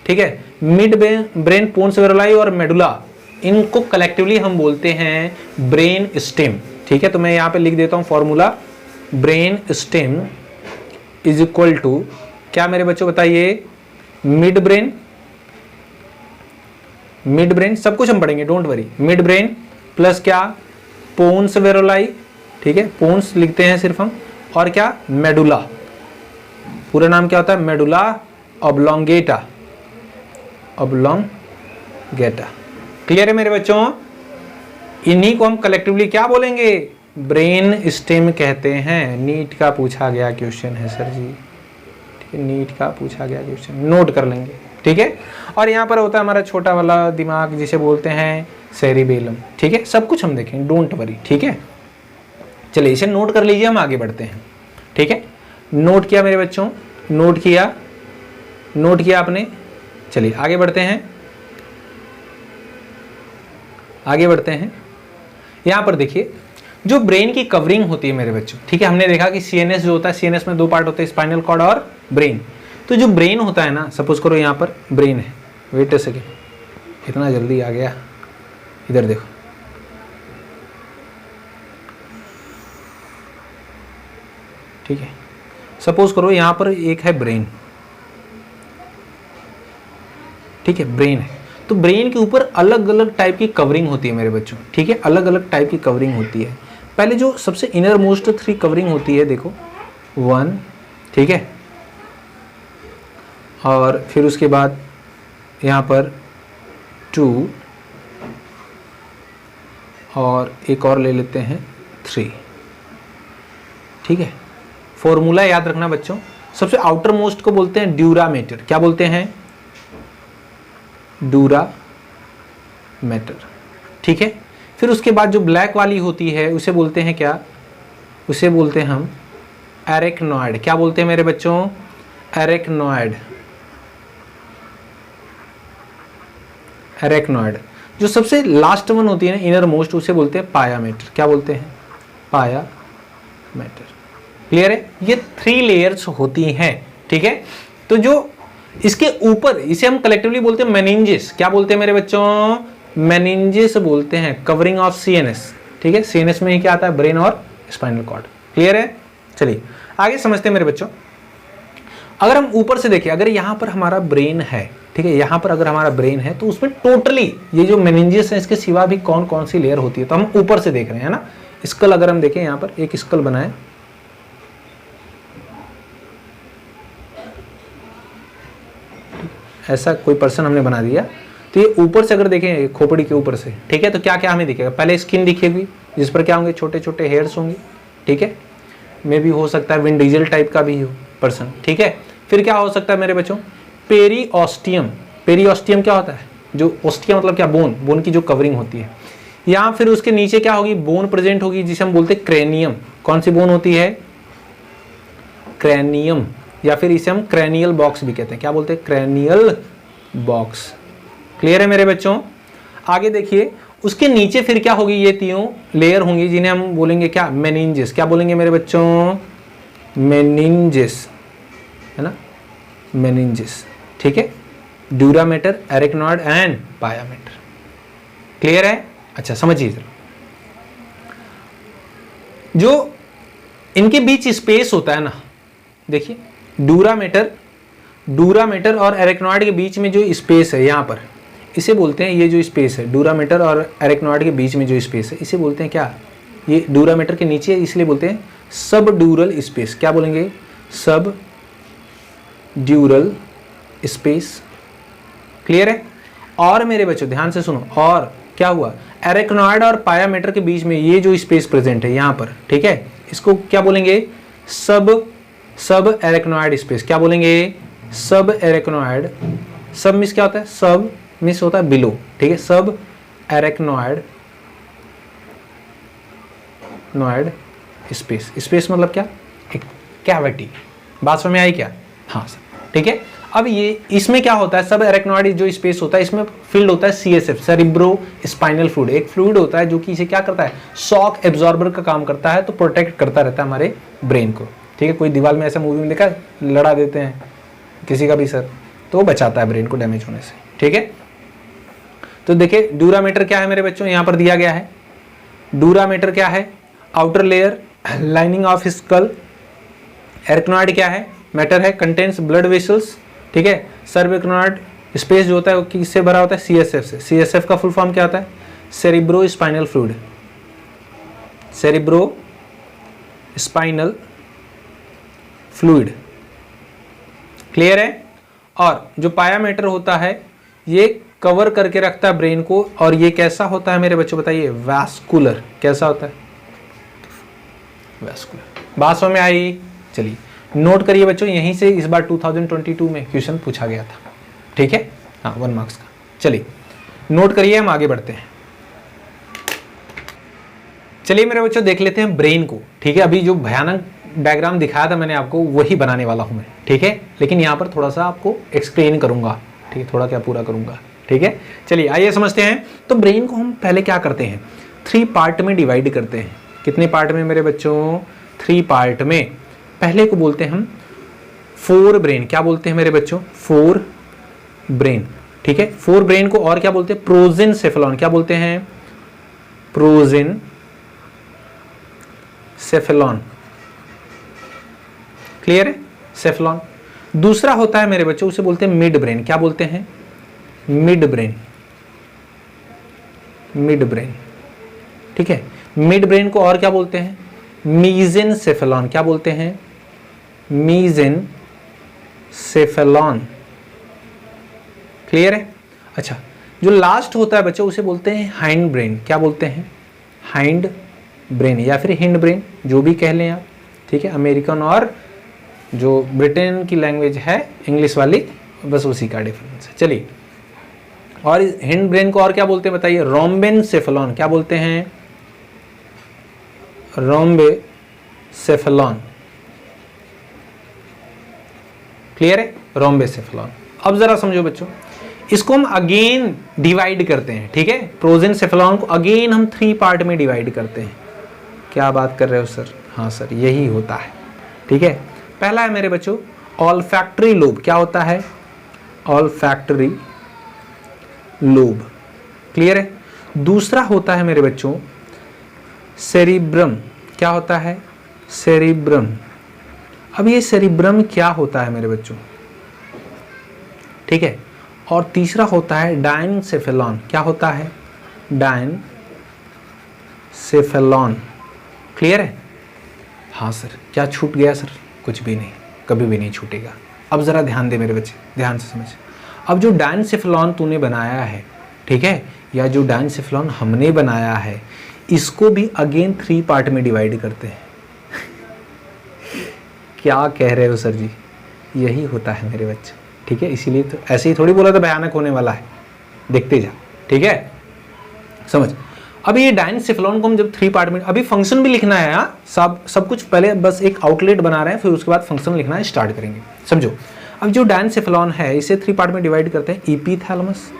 ठीक है। मिड ब्रेन, पोन्स वेरुलाई और मेडुला, इनको कलेक्टिवली हम बोलते हैं ब्रेन स्टेम, ठीक है। तो मैं यहाँ पे लिख देता हूँ formula, brain stem is equal to क्या मेरे बच्चों बताइए? मिड ब्रेन, मिड ब्रेन सब कुछ हम पढ़ेंगे, don't worry. Mid brain plus क्या? पोन्स वेरुलाई, ठीक है, पोन्स लिखते हैं सिर्फ हम, और क्या? मेडुला। पूरा नाम क्या होता है? Medulla oblongata, oblongata. क्लियर है मेरे बच्चों? इन्हीं को हम कलेक्टिवली क्या बोलेंगे? ब्रेन स्टेम कहते हैं। नीट का पूछा गया क्वेश्चन है सर जी, ठीक है, नीट का पूछा गया क्वेश्चन, नोट कर लेंगे, ठीक है। और यहाँ पर होता है हमारा छोटा वाला दिमाग जिसे बोलते हैं सेरिबेलम, ठीक है। सब कुछ हम देखेंगे, डोंट वरी, ठीक है। चलिए इसे नोट कर लीजिए, हम आगे बढ़ते हैं, ठीक है। नोट किया मेरे बच्चों? नोट किया? नोट किया आपने? चलिए आगे बढ़ते हैं, आगे बढ़ते हैं। यहां पर देखिए जो ब्रेन की कवरिंग होती है मेरे बच्चों, ठीक है, हमने देखा कि सीएनएस जो होता है, सीएनएस में दो पार्ट होते हैं, स्पाइनल कॉर्ड और ब्रेन। तो जो ब्रेन होता है ना, सपोज करो यहां पर ब्रेन है, वेट अ सेकेंड, इतना जल्दी आ गया, इधर देखो, ठीक है। सपोज करो यहां पर एक है ब्रेन, ठीक है, ब्रेन है। तो ब्रेन के ऊपर अलग अलग टाइप की कवरिंग होती है मेरे बच्चों, ठीक है, अलग अलग टाइप की कवरिंग होती है। पहले जो सबसे इनर मोस्ट 3 कवरिंग होती है, देखो 1, ठीक है, और फिर उसके बाद यहाँ पर 2, और एक और ले लेते हैं 3, ठीक है। फॉर्मूला याद रखना बच्चों, सबसे आउटर मोस्ट को बोलते हैं ड्यूरामेटर। क्या बोलते हैं? ड्यूरामेटर, ठीक है। फिर उसके बाद जो ब्लैक वाली होती है उसे बोलते हैं क्या? उसे बोलते हैं हम एरेक्नॉइड। क्या बोलते हैं मेरे बच्चों? Arachnoid, arachnoid. जो सबसे लास्ट वन होती है ना, इनर मोस्ट, उसे बोलते हैं पायामेटर। क्या बोलते हैं? पायामेटर। क्लियर है? ये 3 लेयर्स होती हैं, ठीक है। तो जो इसके ऊपर, इसे हम कलेक्टिवली बोलते हैं मेनिंजेस। क्या बोलते हैं मेरे बच्चों? मेनिंजेस बोलते हैं, कवरिंग ऑफ सीएनएस, ठीक है। सीएनएस में ही क्या आता है? ब्रेन और स्पाइनल कॉर्ड। क्लियर है? चलिए आगे समझते हैं मेरे बच्चों। अगर हम ऊपर से देखें, अगर यहां पर हमारा ब्रेन है, ठीक है, यहां पर अगर हमारा ब्रेन है, तो उसमें टोटली ये जो मेनिंजेस है, इसके सिवा भी कौन कौन सी लेयर होती है, तो हम ऊपर से देख रहे हैं ना। स्कल अगर हम देखें, यहां पर एक स्कल बना है, ऐसा कोई पर्सन हमने बना दिया, तो ये ऊपर से अगर देखें खोपड़ी के ऊपर से, ठीक है, तो क्या क्या हमें दिखेगा? पहले स्किन दिखेगी, जिस पर क्या होंगे? छोटे छोटे हेयर्स होंगे, ठीक है। मे भी हो सकता है विन डीजल टाइप का भी हो पर्सन, ठीक है। फिर क्या हो सकता है मेरे बच्चों? पेरीऑस्टियम। पेरीऑस्टियम क्या होता है? जो ऑस्टियम मतलब क्या? बोन, बोन की जो कवरिंग होती है। या फिर उसके नीचे क्या होगी? बोन प्रेजेंट होगी, जिसे हम बोलते हैं क्रेनियम। कौन सी बोन होती है? क्रेनियम, या फिर इसे हम क्रैनियल बॉक्स भी कहते हैं। क्या बोलते हैं? Cranial box. क्लियर है मेरे बच्चों? आगे देखिए, उसके नीचे फिर क्या होगी? ये 3 लेयर होंगी, जिन्हें हम बोलेंगे क्या? मेनिंजेस। क्या बोलेंगे मेरे बच्चों? मेनिंजेस, है ना। मेनिंजेस, ठीक है, ड्यूरामेटर, एरिकनॉइड एंड पायामेटर। क्लियर है? अच्छा समझिए जरा, जो इनके बीच स्पेस होता है ना, देखिए ड्यूरामेटर और एरिकनॉइड के बीच में जो स्पेस है यहाँ पर, इसे बोलते हैं, ये जो स्पेस है ड्यूरामेटर और एरिकनॉइड के बीच में जो स्पेस है, इसे बोलते हैं क्या, ये ड्यूरामेटर के नीचे है इसलिए बोलते हैं सब ड्यूरल स्पेस। क्या बोलेंगे? सब ड्यूरल स्पेस। क्लियर है? और मेरे बच्चों ध्यान से सुनो, और क्या हुआ, एरिकनॉइड और पायामेटर के बीच में ये जो स्पेस प्रेजेंट है यहाँ पर, ठीक है, इसको क्या बोलेंगे? सब एरिकनॉइड स्पेस। क्या बोलेंगे? सब एरिकनॉइड। सब मींस क्या होता है? सब मींस होता है बिलो, ठीक है, सब एरिकनॉइड स्पेस। स्पेस मतलब क्या? एक कैविटी। बात समझ में आई क्या? हाँ सर, ठीक है। अब ये इसमें क्या होता है, सब एरिकनॉइड जो स्पेस होता है इसमें फील्ड होता है CSF, सेरिब्रो स्पाइनल फ्लूइड। एक फ्लूइड होता है जो कि इसे क्या करता है, शॉक एब्जॉर्बर का काम करता है, तो प्रोटेक्ट करता रहता है हमारे ब्रेन को, ठीक है। कोई दीवार में ऐसा मूवी में देखा, लड़ा देते हैं किसी का भी सर, तो वो बचाता है ब्रेन को डैमेज होने से, ठीक है। तो देखिए ड्यूरामेटर क्या है मेरे बच्चों, यहाँ पर दिया गया है। ड्यूरामेटर क्या है? Outer layer lining of skull. Arachnoid क्या है? मैटर है, कंटेन्स ब्लड वेसल्स, ठीक है। सर्विकनॉइड स्पेस जो होता है वो किससे भरा होता है? CSF से। CSF का फुल फॉर्म क्या होता है? Cerebro spinal fluid. Cerebro spinal fluid. Clear है? और जो पायामेटर होता है ये कवर करके रखता है ब्रेन को, और ये कैसा होता है मेरे बच्चों बताइए? वैस्कुलर। कैसा होता है? वैस्कुलर। बात समझ में आई? चलिए नोट करिए बच्चों, यहीं से इस बार 2022 में क्वेश्चन पूछा गया था, ठीक है, हाँ 1 मार्क्स का। चलिए नोट करिए, हम आगे बढ़ते हैं। चलिए मेरे बच्चों देख लेते हैं ब्रेन को, ठीक है। अभी जो भयानक डायग्राम दिखाया था मैंने आपको, वही बनाने वाला हूं मैं, ठीक है, लेकिन यहाँ पर थोड़ा सा आपको एक्सप्लेन करूंगा, ठीक है, थोड़ा क्या पूरा करूंगा, ठीक है। चलिए आइए समझते हैं। तो ब्रेन को हम पहले क्या करते हैं, 3 पार्ट में डिवाइड करते हैं। कितने पार्ट में मेरे बच्चों? 3 पार्ट में। पहले को बोलते हैं हम 4 ब्रेन। क्या बोलते हैं मेरे बच्चों? 4 ब्रेन, ठीक है। 4 ब्रेन को और क्या बोलते हैं? प्रोजेनसेफेलॉन। क्या बोलते हैं? प्रोजेनसेफेलॉन। क्लियर है? सेफेलॉन। दूसरा होता है मेरे बच्चों, उसे बोलते हैं मिड ब्रेन। क्या बोलते हैं? Mid brain. मिड ब्रेन, ठीक है। मिड ब्रेन को और क्या बोलते हैं? मीजेनसेफेलॉन। क्या बोलते हैं? मीजेनसेफेलॉन। क्लियर है? अच्छा, जो लास्ट होता है बच्चों उसे बोलते हैं हाइंड ब्रेन। क्या बोलते हैं? हाइंड ब्रेन या फिर हिंड ब्रेन, जो भी कह लें आप, ठीक है। अमेरिकन और जो ब्रिटेन की लैंग्वेज है इंग्लिश वाली, बस उसी का डिफरेंस है। चलिए, और हिंड ब्रेन को और क्या बोलते हैं बताइए? रोम्बेनसेफेलॉन। क्या बोलते हैं? रोम्बेसेफेलॉन। क्लियर है? रोम्बेसेफेलॉन। अब जरा समझो बच्चों, इसको हम अगेन डिवाइड करते हैं, ठीक है। प्रोजेनसेफेलॉन को अगेन हम 3 पार्ट में डिवाइड करते हैं। क्या बात कर रहे हो सर? हाँ सर, यही होता है, ठीक है। पहला है मेरे बच्चों ऑल्फैक्टरी लोब। क्या होता है? Olfactory lobe. क्लियर है? दूसरा होता है मेरे बच्चों सेरिब्रम। क्या होता है? सेरिब्रम। अब ये सेरिब्रम क्या होता है मेरे बच्चों, ठीक है। और तीसरा होता है डायनसेफेलॉन। क्या होता है? डायनसेफेलॉन। क्लियर है? हाँ सर, क्या छूट गया सर? कुछ भी नहीं, कभी भी नहीं छूटेगा। अब जरा ध्यान दे मेरे बच्चे, ध्यान से समझ। अब जो डायनसेफेलॉन तूने बनाया है, ठीक है, या जो डायनसेफेलॉन हमने बनाया है, इसको भी अगेन 3 पार्ट में डिवाइड करते हैं। क्या कह रहे हो सर जी? यही होता है मेरे बच्चे, ठीक है। इसीलिए तो ऐसे ही थोड़ी बोला था भयानक होने वाला है, देखते जा, ठीक है, समझ। अब ये डायनसेफेलॉन को हम जब 3 पार्ट में, अभी फंक्शन भी लिखना है, हाँ सब कुछ पहले बस एक आउटलेट बना रहे हैं, फिर उसके बाद फंक्शन लिखना है स्टार्ट करेंगे, समझो। अब जो डायनसेफेलॉन है इसे 3 पार्ट में डिवाइड करते हैं। ईपीथैलेमस,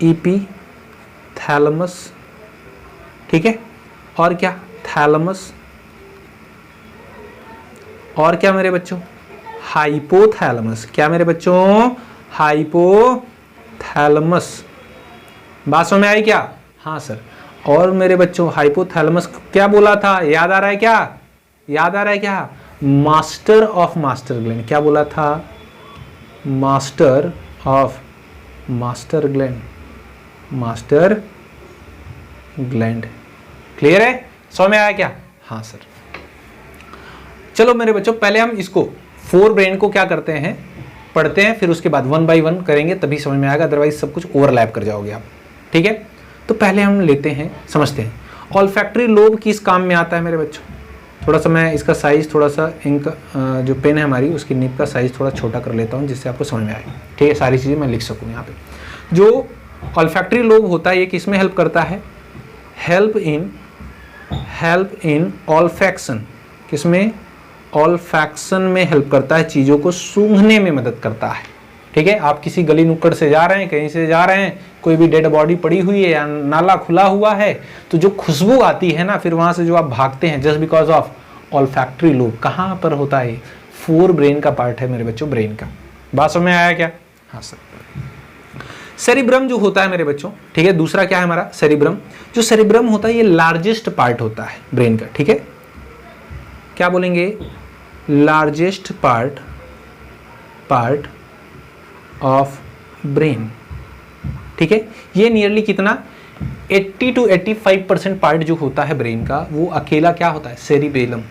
ईपीथैलेमस, ठीक है, और क्या? थैलेमस, और क्या मेरे बच्चों? हाइपोथैलेमस। क्या मेरे बच्चों? हाइपोथैलेमस। बात समझ में आई क्या? हाँ सर। और मेरे बच्चों हाइपोथैलेमस क्या बोला था, याद आ रहा है क्या? याद आ रहा है क्या? Master of master gland. क्या बोला था? Master of master gland. Master gland. Clear है? समझ में आया क्या? हाँ सर। चलो मेरे बच्चों, पहले हम इसको फोर ब्रेन को क्या करते हैं, पढ़ते हैं, फिर उसके बाद वन बाय वन करेंगे, तभी समझ में आएगा, अदरवाइज सब कुछ ओवरलैप कर जाओगे आप। ठीक है? तो पहले हम लेते हैं, समझते हैं ऑल्फैक्टरी लोब किस काम में आता है मेरे बच्चों। थोड़ा सा मैं इसका साइज, थोड़ा सा इंक जो पेन है हमारी, उसकी निब का साइज थोड़ा छोटा कर लेता हूँ, जिससे आपको समझ में आए। ठीक है? सारी चीज़ें मैं लिख सकूँ यहाँ पे। जो ऑल्फैक्टरी लोब होता है ये किस में हेल्प करता है? Help in olfaction. किसमें? ऑल्फैक्शन में हेल्प करता है, चीज़ों को सूंघने में मदद करता है। ठीक है? आप किसी गली नुक्कड़ से जा रहे हैं, कहीं से जा रहे हैं, कोई भी डेड बॉडी पड़ी हुई है या नाला खुला हुआ है, तो जो खुशबू आती है ना, फिर वहाँ से जो आप भागते हैं, just because of olfactory lobe. कहाँ पर होता है? फोर ब्रेन का पार्ट है मेरे बच्चों, ब्रेन का। बात समझ में आया क्या? हाँ सर। सेरिब्रम जो होता है मेरे बच्चों, ठीक है, दूसरा क्या है हमारा? सेरिब्रम। जो सेरिब्रम होता है ये लार्जेस्ट पार्ट होता है ब्रेन का। ठीक है? क्या बोलेंगे? Largest part of brain. ठीक है? ये नियरली कितना? 80 to 85% पार्ट जो होता है ब्रेन का, वो अकेला क्या होता है? Cerebellum,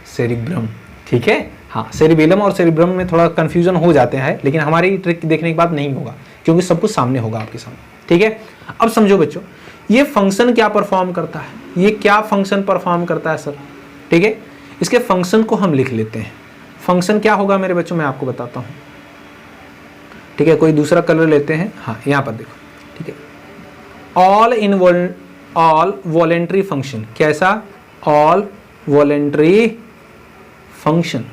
cerebrum. ठीक है? हाँ, सेरिबेलम और सेरिब्रम में थोड़ा कंफ्यूजन हो जाते हैं, लेकिन हमारी ट्रिक देखने के बाद नहीं होगा, क्योंकि सब कुछ सामने होगा आपके सामने। ठीक है? अब समझो बच्चों, ये फंक्शन क्या परफॉर्म करता है? ये क्या फंक्शन परफॉर्म करता है सर? ठीक है? इसके फंक्शन को हम लिख लेते हैं। फंक्शन क्या होगा मेरे बच्चों, मैं आपको बताता हूँ। ठीक है? कोई दूसरा कलर लेते हैं। हाँ, यहाँ पर देखो। ठीक है? All voluntary function. कैसा? All voluntary function.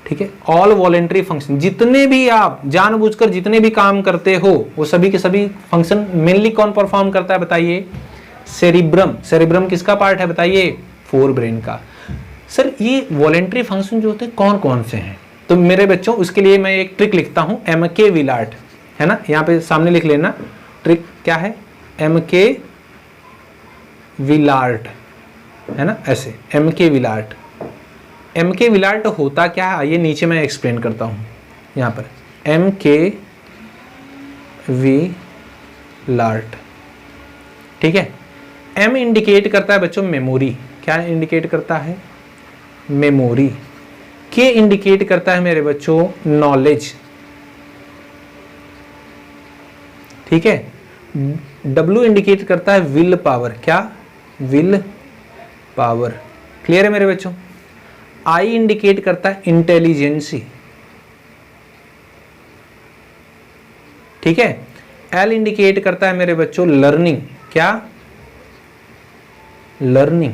ठीक है? ऑल वॉलेंट्री फंक्शन, जितने भी आप जानबूझकर जितने भी काम करते हो, वो सभी के सभी फंक्शन मेनली कौन परफॉर्म करता है बताइए? सेरिब्रम। सेरिब्रम किसका पार्ट है बताइए? फोर ब्रेन का। सर ये वॉलेंट्री फंक्शन जो होते हैं कौन कौन से हैं? तो मेरे बच्चों, उसके लिए मैं एक ट्रिक लिखता हूं, एम.के. विलार्ट, है ना, यहाँ पे सामने लिख लेना। ट्रिक क्या है? एम.के. विलार्ट, है ना, ऐसे एम.के. विलार्ट। एम.के. विलार्ट होता क्या है, आइए नीचे मैं एक्सप्लेन करता हूँ। यहाँ पर एम.के. विलार्ट। ठीक है? एम इंडिकेट करता है बच्चों मेमोरी। क्या इंडिकेट करता है? मेमोरी। के इंडिकेट करता है मेरे बच्चों नॉलेज। ठीक है? डब्ल्यू इंडिकेट करता है विल पावर। क्या? Will power. क्लियर है मेरे बच्चों? आई इंडिकेट करता है इंटेलिजेंसी। ठीक है? एल इंडिकेट करता है मेरे बच्चों लर्निंग। क्या? लर्निंग।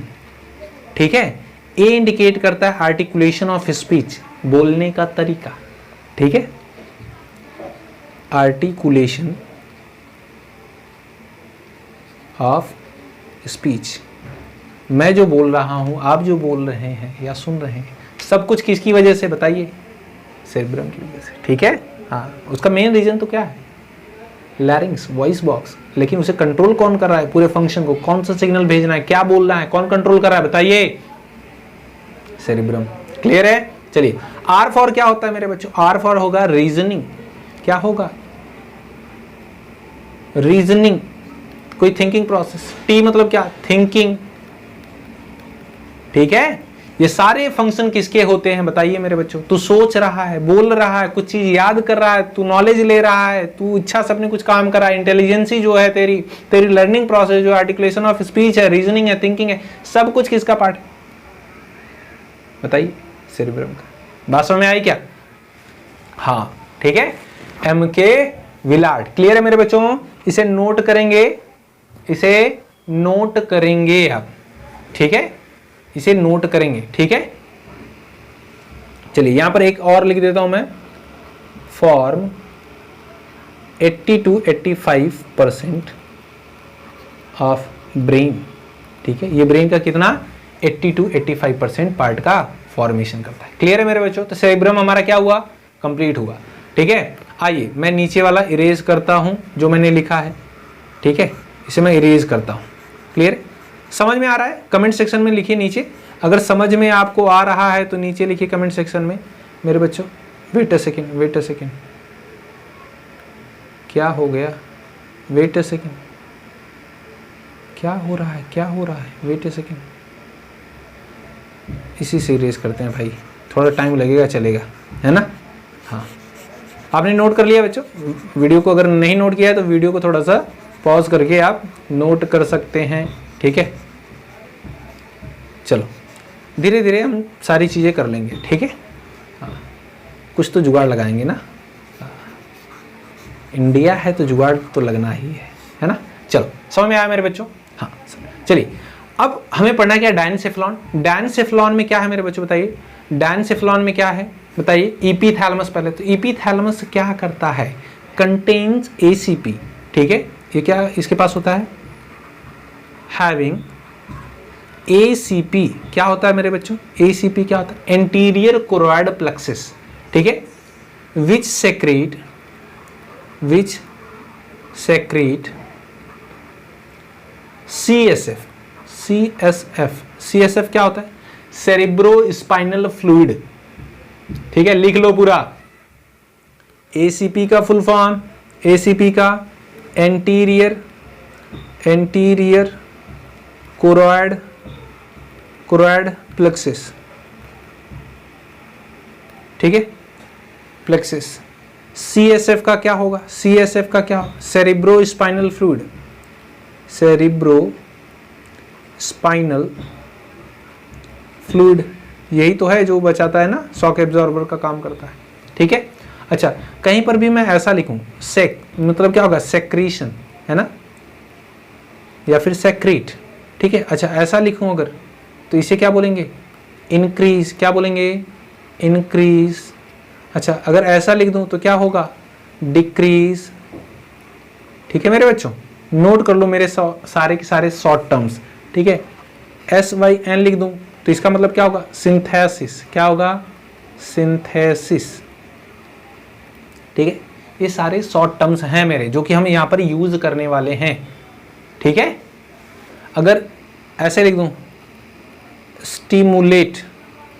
ठीक है? ए इंडिकेट करता है आर्टिकुलेशन ऑफ स्पीच, बोलने का तरीका। ठीक है? आर्टिकुलेशन ऑफ स्पीच, मैं जो बोल रहा हूं, आप जो बोल रहे हैं या सुन रहे हैं, सब कुछ किसकी वजह से बताइए? सेरिब्रम की वजह से। ठीक है? हाँ, उसका मेन रीजन तो क्या है? लैरिंग्स, वॉइस बॉक्स। लेकिन उसे कंट्रोल कौन कर रहा है? पूरे फंक्शन को कौन सा सिग्नल भेजना है, क्या बोलना है, कौन कंट्रोल कर रहा है बताइए? सेरिब्रम। क्लियर है? चलिए, आर फॉर क्या होता है मेरे बच्चों? आर फॉर होगा रीजनिंग। क्या होगा? रीजनिंग, कोई थिंकिंग प्रोसेस। टी मतलब क्या? थिंकिंग। ठीक है? ये सारे फंक्शन किसके होते हैं बताइए मेरे बच्चों? तू सोच रहा है, बोल रहा है, कुछ चीज याद कर रहा है, तू नॉलेज ले रहा है, तू इच्छा से अपने कुछ काम कर रहा है, इंटेलिजेंसी जो है तेरी लर्निंग प्रोसेस जो आर्टिकुलेशन ऑफ स्पीच है, रीजनिंग है, थिंकिंग है, सब कुछ किसका पार्ट है बताइए? सेरिब्रम का। बात समझ में आई क्या? हाँ, ठीक है? एम.के. विलार्ट। क्लियर है मेरे बच्चों? इसे नोट करेंगे, इसे नोट करेंगे आप। ठीक है? इसे नोट करेंगे। ठीक है? चलिए, यहां पर एक और लिख देता हूं मैं, फॉर्म 80 to 85% ऑफ ब्रेन। ठीक है? ये ब्रेन का कितना? 80 to 85% पार्ट का फॉर्मेशन करता है। क्लियर है मेरे बच्चों? तो सेरेब्रम हमारा क्या हुआ, कंप्लीट हुआ। ठीक है, आइए मैं नीचे वाला इरेज करता हूं जो मैंने लिखा है। ठीक है, इसे मैं इरेज करता हूं। क्लियर है? समझ में आ रहा है? कमेंट सेक्शन में लिखिए नीचे, अगर समझ में आपको आ रहा है तो नीचे लिखिए कमेंट सेक्शन में मेरे बच्चों। Wait a second, wait a second, क्या हो गया? वेट अ सेकेंड, क्या हो रहा है, क्या हो रहा है? वेट अ सेकेंड, इसी से इरेज करते हैं भाई, थोड़ा टाइम लगेगा, चलेगा, है ना? हाँ, आपने नोट कर लिया बच्चों? वीडियो को अगर नहीं नोट किया है तो वीडियो को थोड़ा सा पॉज करके आप नोट कर सकते हैं। ठीक है, चलो धीरे धीरे हम सारी चीज़ें कर लेंगे। ठीक है, हाँ, कुछ तो जुगाड़ लगाएंगे ना, इंडिया है तो जुगाड़ तो लगना ही है ना? चलो समझ में आया मेरे बच्चों? हाँ, चलिए अब हमें पढ़ना क्या? डायनसेफ्लॉन। डायनसेफ्लॉन में क्या है मेरे बच्चों, बताइए? डायनसेफ्लॉन में क्या है बताइए? एपिथैलेमस। पहले तो एपिथैलेमस क्या करता है? Contains ACP. ठीक है, ये क्या इसके पास होता है? Having ACP. क्या होता है मेरे बच्चों? एसीपी क्या होता है? Anterior choroid plexus. ठीक है, विच सेक्रेट सीएसएफ। सीएसएफ क्या होता है? Cerebro spinal fluid. ठीक है, लिख लो पूरा। एसीपी का फुल फॉर्म, एसीपी का एंटीरियर कोरोइड प्लेक्सिस। ठीक है, प्लेक्सिस। सीएसएफ का क्या होगा? सीएसएफ का क्या? Cerebro spinal fluid. Cerebro spinal fluid यही तो है जो बचाता है ना, शॉक एब्जॉर्बर का काम करता है। ठीक है, अच्छा कहीं पर भी मैं ऐसा लिखूं सेक, मतलब क्या होगा? सेक्रीशन, है ना, या फिर सेक्रीट। ठीक है, अच्छा ऐसा लिखूं अगर, तो इसे क्या बोलेंगे? इंक्रीज। क्या बोलेंगे? इंक्रीज। अच्छा अगर ऐसा लिख दूं तो क्या होगा? डिक्रीज। ठीक है मेरे बच्चों, नोट कर लो मेरे सारे के सारे शॉर्ट टर्म्स। ठीक है, SYN लिख दूं तो इसका मतलब क्या होगा? सिंथेसिस। क्या होगा? सिंथेसिस। ठीक है, ये सारे शॉर्ट टर्म्स हैं मेरे जो कि हम यहाँ पर यूज करने वाले हैं। ठीक है, अगर ऐसे लिख दूं स्टिमुलेट,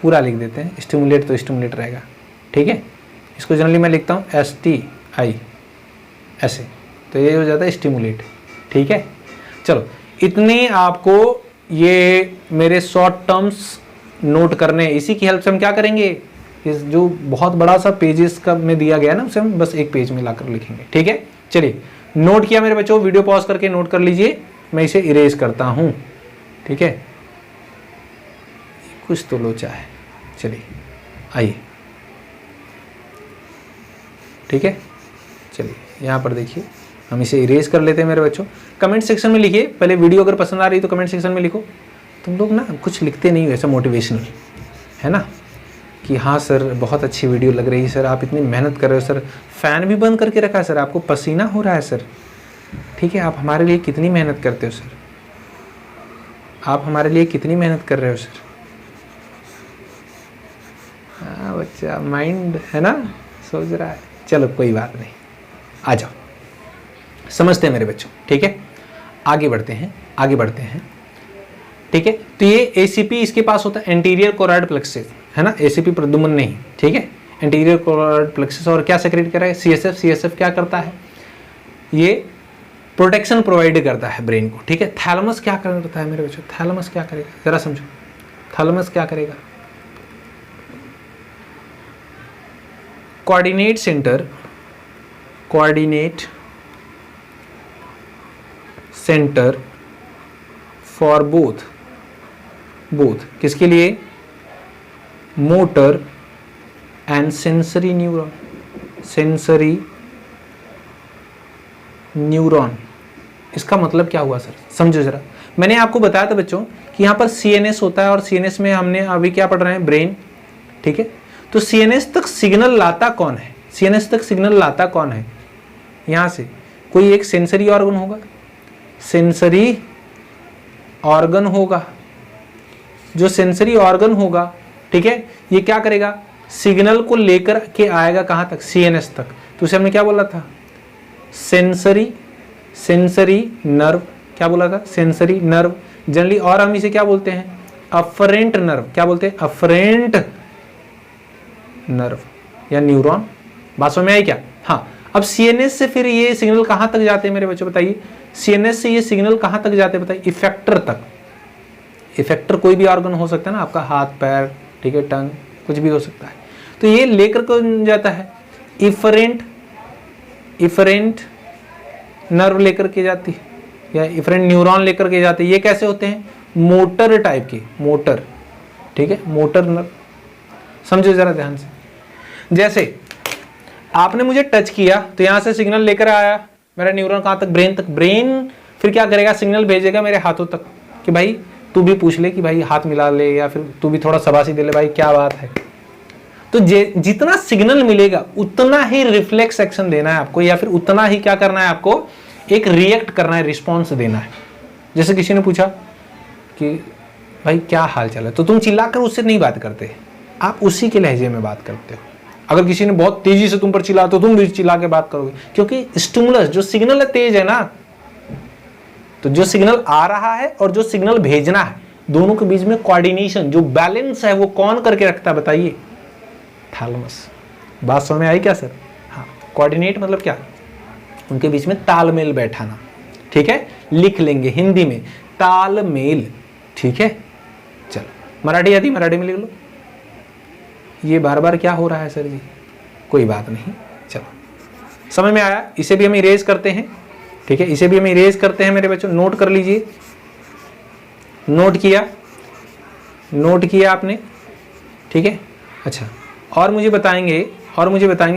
पूरा लिख देते हैं, स्टिमुलेट तो स्टिमुलेट रहेगा। ठीक है, इसको जनरली मैं लिखता हूँ STI ऐसे, तो ये हो जाता है स्टिमुलेट। ठीक है, चलो इतने आपको ये मेरे शॉर्ट टर्म्स नोट करने, इसी की हेल्प से हम क्या करेंगे? इस जो बहुत बड़ा सा पेजेस का में दिया गया ना, उसे हम बस एक पेज में लाकर लिखेंगे। ठीक है, चलिए नोट किया मेरे बच्चों? वीडियो पॉज करके नोट कर लीजिए, मैं इसे इरेज करता हूं। ठीक है, कुछ तो लोचा है, चलिए आइए। ठीक है, चलिए यहाँ पर देखिए, हम इसे इरेज कर लेते हैं मेरे बच्चों। कमेंट सेक्शन में लिखिए, पहले वीडियो अगर पसंद आ रही है तो कमेंट सेक्शन में लिखो। तुम लोग ना कुछ लिखते नहीं हो ऐसा मोटिवेशनल, है ना, कि हाँ सर बहुत अच्छी वीडियो लग रही है सर, आप इतनी मेहनत कर रहे हो सर, फ़ैन भी बंद करके रखा है सर, आपको पसीना हो रहा है सर। ठीक है, आप हमारे लिए कितनी मेहनत करते हो सर, आप हमारे लिए कितनी मेहनत कर रहे हो सर। हाँ बच्चा माइंड है ना, सोच रहा है, चलो कोई बात नहीं, आ जाओ, समझते हैं मेरे बच्चों। ठीक है, आगे बढ़ते हैं, आगे बढ़ते हैं। ठीक है, तो ये एसीपी इसके पास होता है एंटीरियर कोरोइड प्लेक्सिस, है ना, एसीपी प्रद्युम्न नहीं। ठीक है, एंटीरियर कोरोइड प्लेक्सिस, और क्या सेक्रेट कर रहा है? सीएसएफ। सीएसएफ क्या करता है? ये प्रोटेक्शन प्रोवाइड करता है ब्रेन को। ठीक है, थैलेमस क्या करता है मेरे बच्चों? थैलेमस क्या करेगा जरा समझो, थैलेमस क्या करेगा? Coordinate centre, coordinate centre for both किसके लिए? Motor and sensory neuron. Sensory neuron, इसका मतलब क्या हुआ सर? समझो जरा, मैंने आपको बताया था बच्चों कि यहाँ पर सीएनएस होता है, और सीएनएस में हमने अभी क्या पढ़ रहे हैं? ब्रेन। ठीक है, तो सीएनएस तक सिग्नल लाता कौन है? सीएनएस तक सिग्नल लाता कौन है? यहाँ से कोई एक सेंसरी ऑर्गन होगा, सेंसरी ऑर्गन होगा, जो सेंसरी ऑर्गन होगा, ठीक है, ये क्या करेगा, सिग्नल को लेकर के आएगा कहां तक, सीएनएस तक। तो उसे हमने क्या बोला था, सेंसरी नर्व, क्या बोला था, सेंसरी नर्व जनरली, और हम इसे क्या बोलते हैं, अफरेंट नर्व, क्या बोलते हैं, अफरेंट नर्व या न्यूरॉन। बात समझ में आई क्या? हाँ, अब सीएनएस से फिर ये सिग्नल कहां तक जाते हैं मेरे बच्चों, बताइए, सीएनएस से ये सिग्नल कहां तक जाते हैं, बताइए, इफेक्टर तक। इफेक्टर कोई भी ऑर्गन हो सकता है ना आपका, हाथ पैर, ठीक है, टंग, कुछ भी हो सकता है। तो ये लेकर कौन जाता है, इफरेंट नर्व लेकर के जाती है, या इफरेंट न्यूरॉन लेकर के जाते हैं। ये कैसे होते हैं, मोटर टाइप के, मोटर, ठीक है, मोटर नर्व। समझो जरा ध्यान से, जैसे आपने मुझे टच किया तो यहां से सिग्नल लेकर आया मेरा न्यूरॉन कहां तक, ब्रेन तक। ब्रेन फिर क्या करेगा, सिग्नल भेजेगा मेरे हाथों तक कि भाई तू भी पूछ ले कि भाई हाथ मिला ले, या फिर तू भी थोड़ा शाबाशी दे ले, भाई क्या बात है। तो जितना सिग्नल मिलेगा उतना ही रिफ्लेक्स एक्शन देना है आपको, या फिर उतना ही क्या करना है आपको, एक रिएक्ट करना है, रिस्पॉन्स देना है। जैसे किसी ने पूछा कि भाई क्या हाल चाल है, तो तुम चिल्लाकर उससे नहीं बात करते, आप उसी के लहजे में बात करते हो। अगर किसी ने बहुत तेजी से तुम पर चिल्ला तो तुम भी चिल्ला के बात करोगे, क्योंकि स्टिमुलस जो सिग्नल है तेज है ना। तो जो सिग्नल आ रहा है और जो सिग्नल भेजना है, दोनों के बीच में कोऑर्डिनेशन, जो बैलेंस है, वो कौन करके रखता है, बताइए, थैलेमस। बात समझ में आई क्या सर? हाँ, कोऑर्डिनेट मतलब क्या, उनके बीच में तालमेल बैठाना, ठीक है, लिख लेंगे हिंदी में, तालमेल, ठीक है। चलो, मराठी आती, मराठी में लिख लो। ये बार बार क्या हो रहा है सर जी, कोई बात नहीं, चलो समझ में आया। इसे भी हम इरेज करते हैं, ठीक है, इसे भी हम इरेज करते हैं मेरे बच्चों, नोट कर लीजिए। नोट किया आपने, ठीक है। अच्छा, और मुझे बताएंगे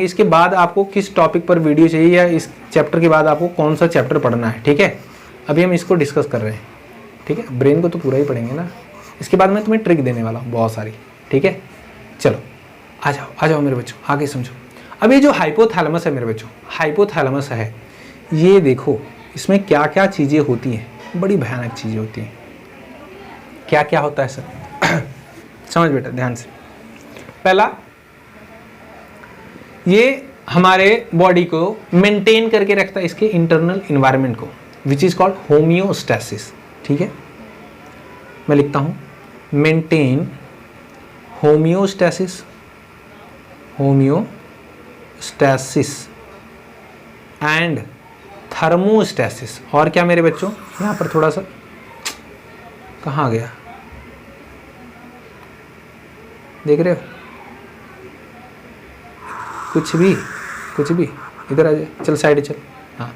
इसके बाद आपको किस टॉपिक पर वीडियो चाहिए, या इस चैप्टर के बाद आपको कौन सा चैप्टर पढ़ना है, ठीक है। अभी हम इसको डिस्कस कर रहे हैं, ठीक है, ब्रेन को तो पूरा ही पढ़ेंगे ना। इसके बाद मैं तुम्हें ट्रिक देने वाला हूँ बहुत सारी, ठीक है। चलो आ जाओ मेरे बच्चों, आगे समझो। अब ये जो हाइपोथैलेमस है मेरे बच्चों, हाइपोथैलेमस है, ये देखो इसमें क्या क्या चीज़ें होती हैं, बड़ी भयानक चीज़ें होती हैं। क्या क्या होता है सर समझ बेटा ध्यान से। पहला, ये हमारे बॉडी को मेंटेन करके रखता है, इसके इंटरनल इन्वायरमेंट को, विच इज कॉल्ड होमियोस्टैसिस, ठीक है। मैं लिखता हूं, मेंटेन होमियोस्टैसिस एंड थर्मोस्टैसिस। और क्या मेरे बच्चों, यहां पर थोड़ा सा कहाँ गया, देख रहे हो, कुछ भी इधर आ जाए, चल साइड चल, हाँ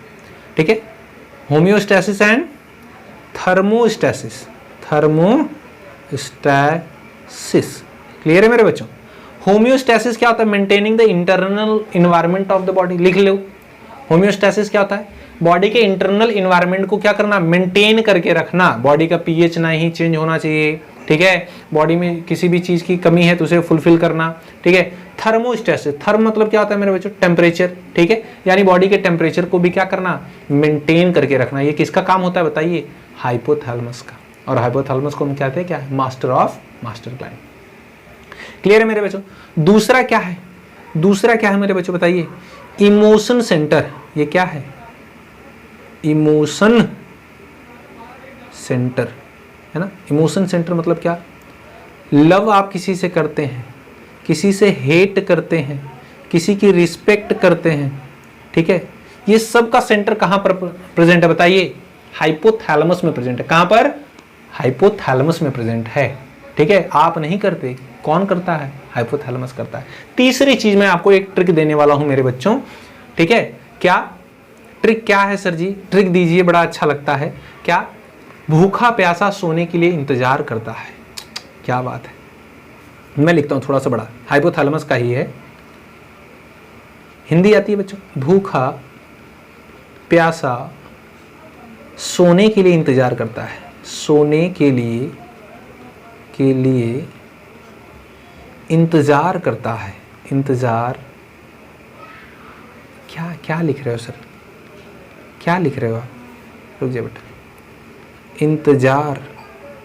ठीक है। होमियोस्टैसिस एंड थर्मोस्टैसिस, क्लियर है मेरे बच्चों। होमियोस्टैसिस क्या होता है, maintaining the internal environment of the body, लिख लो। होमियोस्टैसिस क्या होता है, बॉडी के इंटरनल इन्वायरमेंट को क्या करना, मेंटेन करके रखना। बॉडी का पीएच ना ही चेंज होना चाहिए, ठीक है। बॉडी में किसी भी चीज की कमी है तो उसे फुलफिल करना, ठीक है। थर्मोस्टैसिस, थर्म मतलब क्या होता है मेरे बच्चों, टेम्परेचर, ठीक है, यानी बॉडी के टेम्परेचर को भी क्या करना, मेंटेन करके रखना। ये किसका काम होता है बताइए, हाइपोथैलेमस का। और हाइपोथैलेमस को हम कहते हैं क्या है, मास्टर ग्लैंड। क्लियर है मेरे बच्चों। दूसरा क्या है मेरे बच्चों बताइए, इमोशन सेंटर। ये क्या है, इमोशन सेंटर, है ना। इमोशन सेंटर मतलब क्या, लव आप किसी से करते हैं, किसी से हेट करते हैं, किसी की रिस्पेक्ट करते हैं, ठीक है। ये सब का सेंटर कहां पर प्रेजेंट है बताइए, हाइपोथैलेमस में प्रेजेंट है। कहां पर, हाइपोथैलेमस में प्रेजेंट है, ठीक है। आप नहीं करते, कौन करता है, हाइपोथैलेमस करता है। तीसरी चीज मैं आपको एक ट्रिक देने वाला हूं मेरे बच्चों, ठीक है। क्या ट्रिक क्या है सर जी, ट्रिक दीजिए, बड़ा अच्छा लगता है। क्या, भूखा प्यासा सोने के लिए इंतजार करता है। क्या बात है, मैं लिखता हूं थोड़ा सा बड़ा, हाइपोथैलेमस का ही है, हिंदी आती है बच्चों। भूखा प्यासा सोने के लिए इंतजार करता है, सोने के लिए इंतजार करता है। इंतजार, क्या लिख रहे हो सर, क्या लिख रहे हो आप, रुक जाए बेटा, इंतजार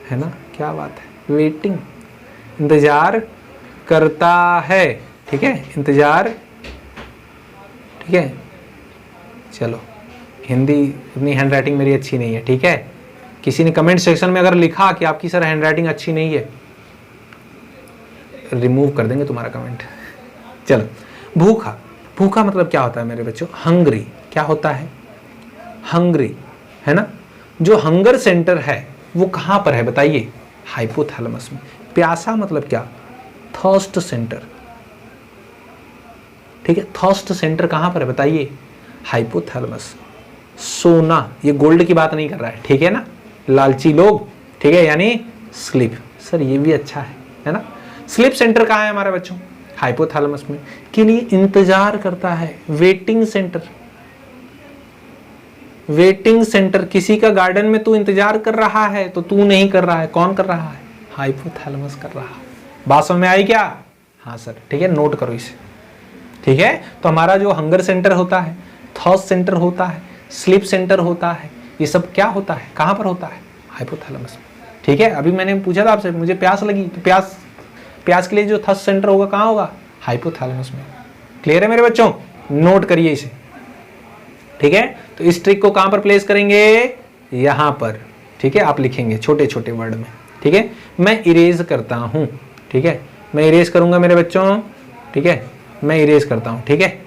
है ना, क्या बात है, वेटिंग, इंतजार करता है, ठीक है, इंतजार, ठीक है। चलो, हिंदी उतनी हैंड राइटिंग मेरी अच्छी नहीं है, ठीक है। किसी ने कमेंट सेक्शन में अगर लिखा कि आपकी सर हैंड राइटिंग अच्छी नहीं है, रिमूव कर देंगे तुम्हारा कमेंट। चलो, भूखा, भूखा मतलब क्या होता है मेरे बच्चों? हंग्री। क्या होता है? हंग्री, है ना। जो हंगर सेंटर है वो कहां पर है बताइए? हाइपोथैलेमस में। प्यासा मतलब क्या? थर्स्ट सेंटर, ठीक है। थर्स्ट सेंटर कहां पर है बताइए? हाइपोथैलेमस। सोना, ये गोल्ड की बात नहीं कर रहा है, ठीक है ना, लालची लोग, ठीक है, यानी स्लीप। सर ये भी अच्छा है ना। स्लीप सेंटर कहां है हमारे बच्चों? हाइपोथैलेमस में। के लिए इंतजार करता है, वेटिंग सेंटर। वेटिंग सेंटर, किसी का गार्डन में तू इंतजार कर रहा है तो तू नहीं कर रहा है, कौन कर रहा है? हाइपोथैलेमस कर रहा है। बात समझ में आई क्या? हाँ सर, ठीक है, नोट करो इसे, ठीक है। तो हमारा जो हंगर सेंटर होता है, थॉट सेंटर होता है, स्लीप सेंटर होता है, ये सब क्या होता है, कहां पर होता है? हाइपोथैलेमस में, ठीक है। अभी मैंने पूछा था आपसे, मुझे प्यास लगी, तो प्यास के लिए जो थर्स्ट सेंटर होगा कहां होगा? हाइपोथैलेमस में। क्लियर है मेरे बच्चों? नोट करिए इसे, ठीक है। तो इस ट्रिक को कहां पर प्लेस करेंगे? यहां पर, ठीक है। आप लिखेंगे छोटे छोटे वर्ड में, ठीक है। मैं इरेज करता हूं, ठीक है, मैं इरेज करूंगा मेरे बच्चों, ठीक है, मैं इरेज करता हूं, ठीक है।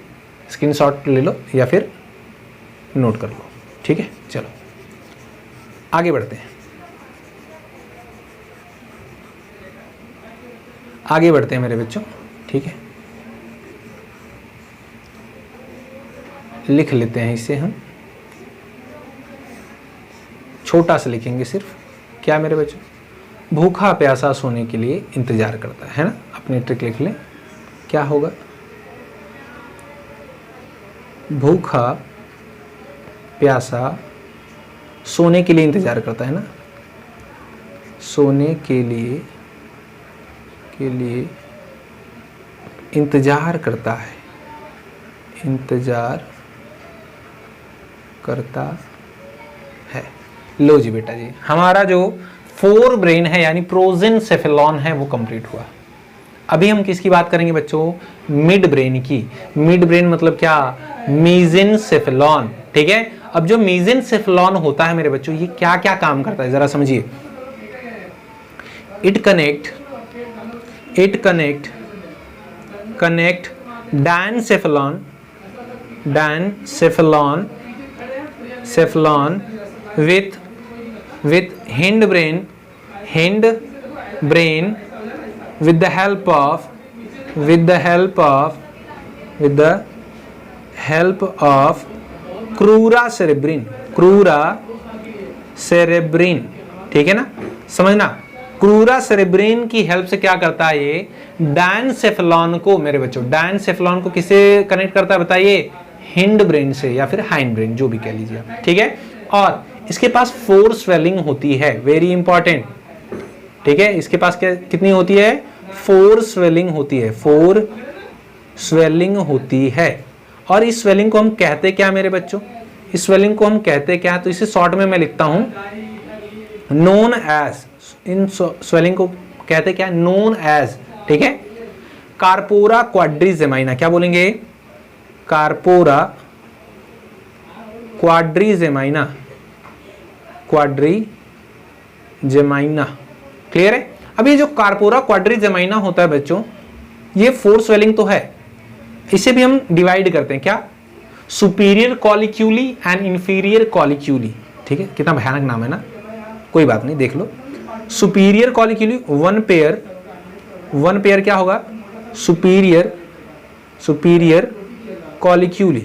स्क्रीनशॉट ले लो या फिर नोट कर लो, ठीक है। चलो आगे बढ़ते हैं, आगे बढ़ते हैं मेरे बच्चों, ठीक है। लिख लेते हैं इसे हम, छोटा सा लिखेंगे सिर्फ। क्या मेरे बच्चों? भूखा प्यासा सोने के लिए इंतजार करता है ना। अपनी ट्रिक लिख लें, क्या होगा? भूखा प्यासा सोने के लिए इंतजार करता है ना। सोने के लिए इंतजार करता है, इंतजार करता है। लो जी बेटा जी, हमारा जो फोर ब्रेन है यानी प्रोजेनसेफेलॉन है वो कंप्लीट हुआ। अभी हम किसकी बात करेंगे बच्चों? मिड ब्रेन की। मिड ब्रेन मतलब क्या? मेसेनसेफेलॉन, ठीक है। अब जो मेसेनसेफेलॉन होता है मेरे बच्चों, ये क्या क्या काम करता है जरा समझिए। It connect diencephalon with hind brain with the help of crura cerebrin, ठीक है ना, समझना। क्रूरा सेरेब्रिन की हेल्प से क्या करता है ये? डायनसेफेलॉन को मेरे बच्चों, डायनसेफेलॉन को किसे कनेक्ट करता है बताइए? हिंड ब्रेन से या फिर हाइंड ब्रेन, जो भी कह लीजिए आप, ठीक है। और इसके पास फोर स्वेलिंग होती है, वेरी इंपॉर्टेंट, ठीक है। इसके पास क्या कितनी होती है? फोर स्वेलिंग होती है, फोर स्वेलिंग होती है। और इस स्वेलिंग को हम कहते क्या मेरे बच्चों? इस स्वेलिंग को हम कहते क्या? तो इसे शॉर्ट में मैं लिखता हूं नोन एज, इन स्वेलिंग को कहते क्या? नोन एज, ठीक है, कार्पोरा क्वाड्रीजेमाइना। क्या बोलेंगे? कार्पोरा क्वाड्रीजेमाइना, क्वाड्रीजेमाइना, क्लियर है। अब ये जो कार्पोरा क्वाड्रीजेमाइना होता है बच्चों, ये फोर स्वेलिंग तो है, इसे भी हम डिवाइड करते हैं क्या? सुपीरियर कॉलिक्यूली एंड इंफीरियर कॉलिक्यूली, ठीक है। कितना भयानक नाम है ना, कोई बात नहीं, देख लो। सुपीरियर कॉलिक्यूली वन पेयर क्या होगा? सुपीरियर कॉलिक्यूली,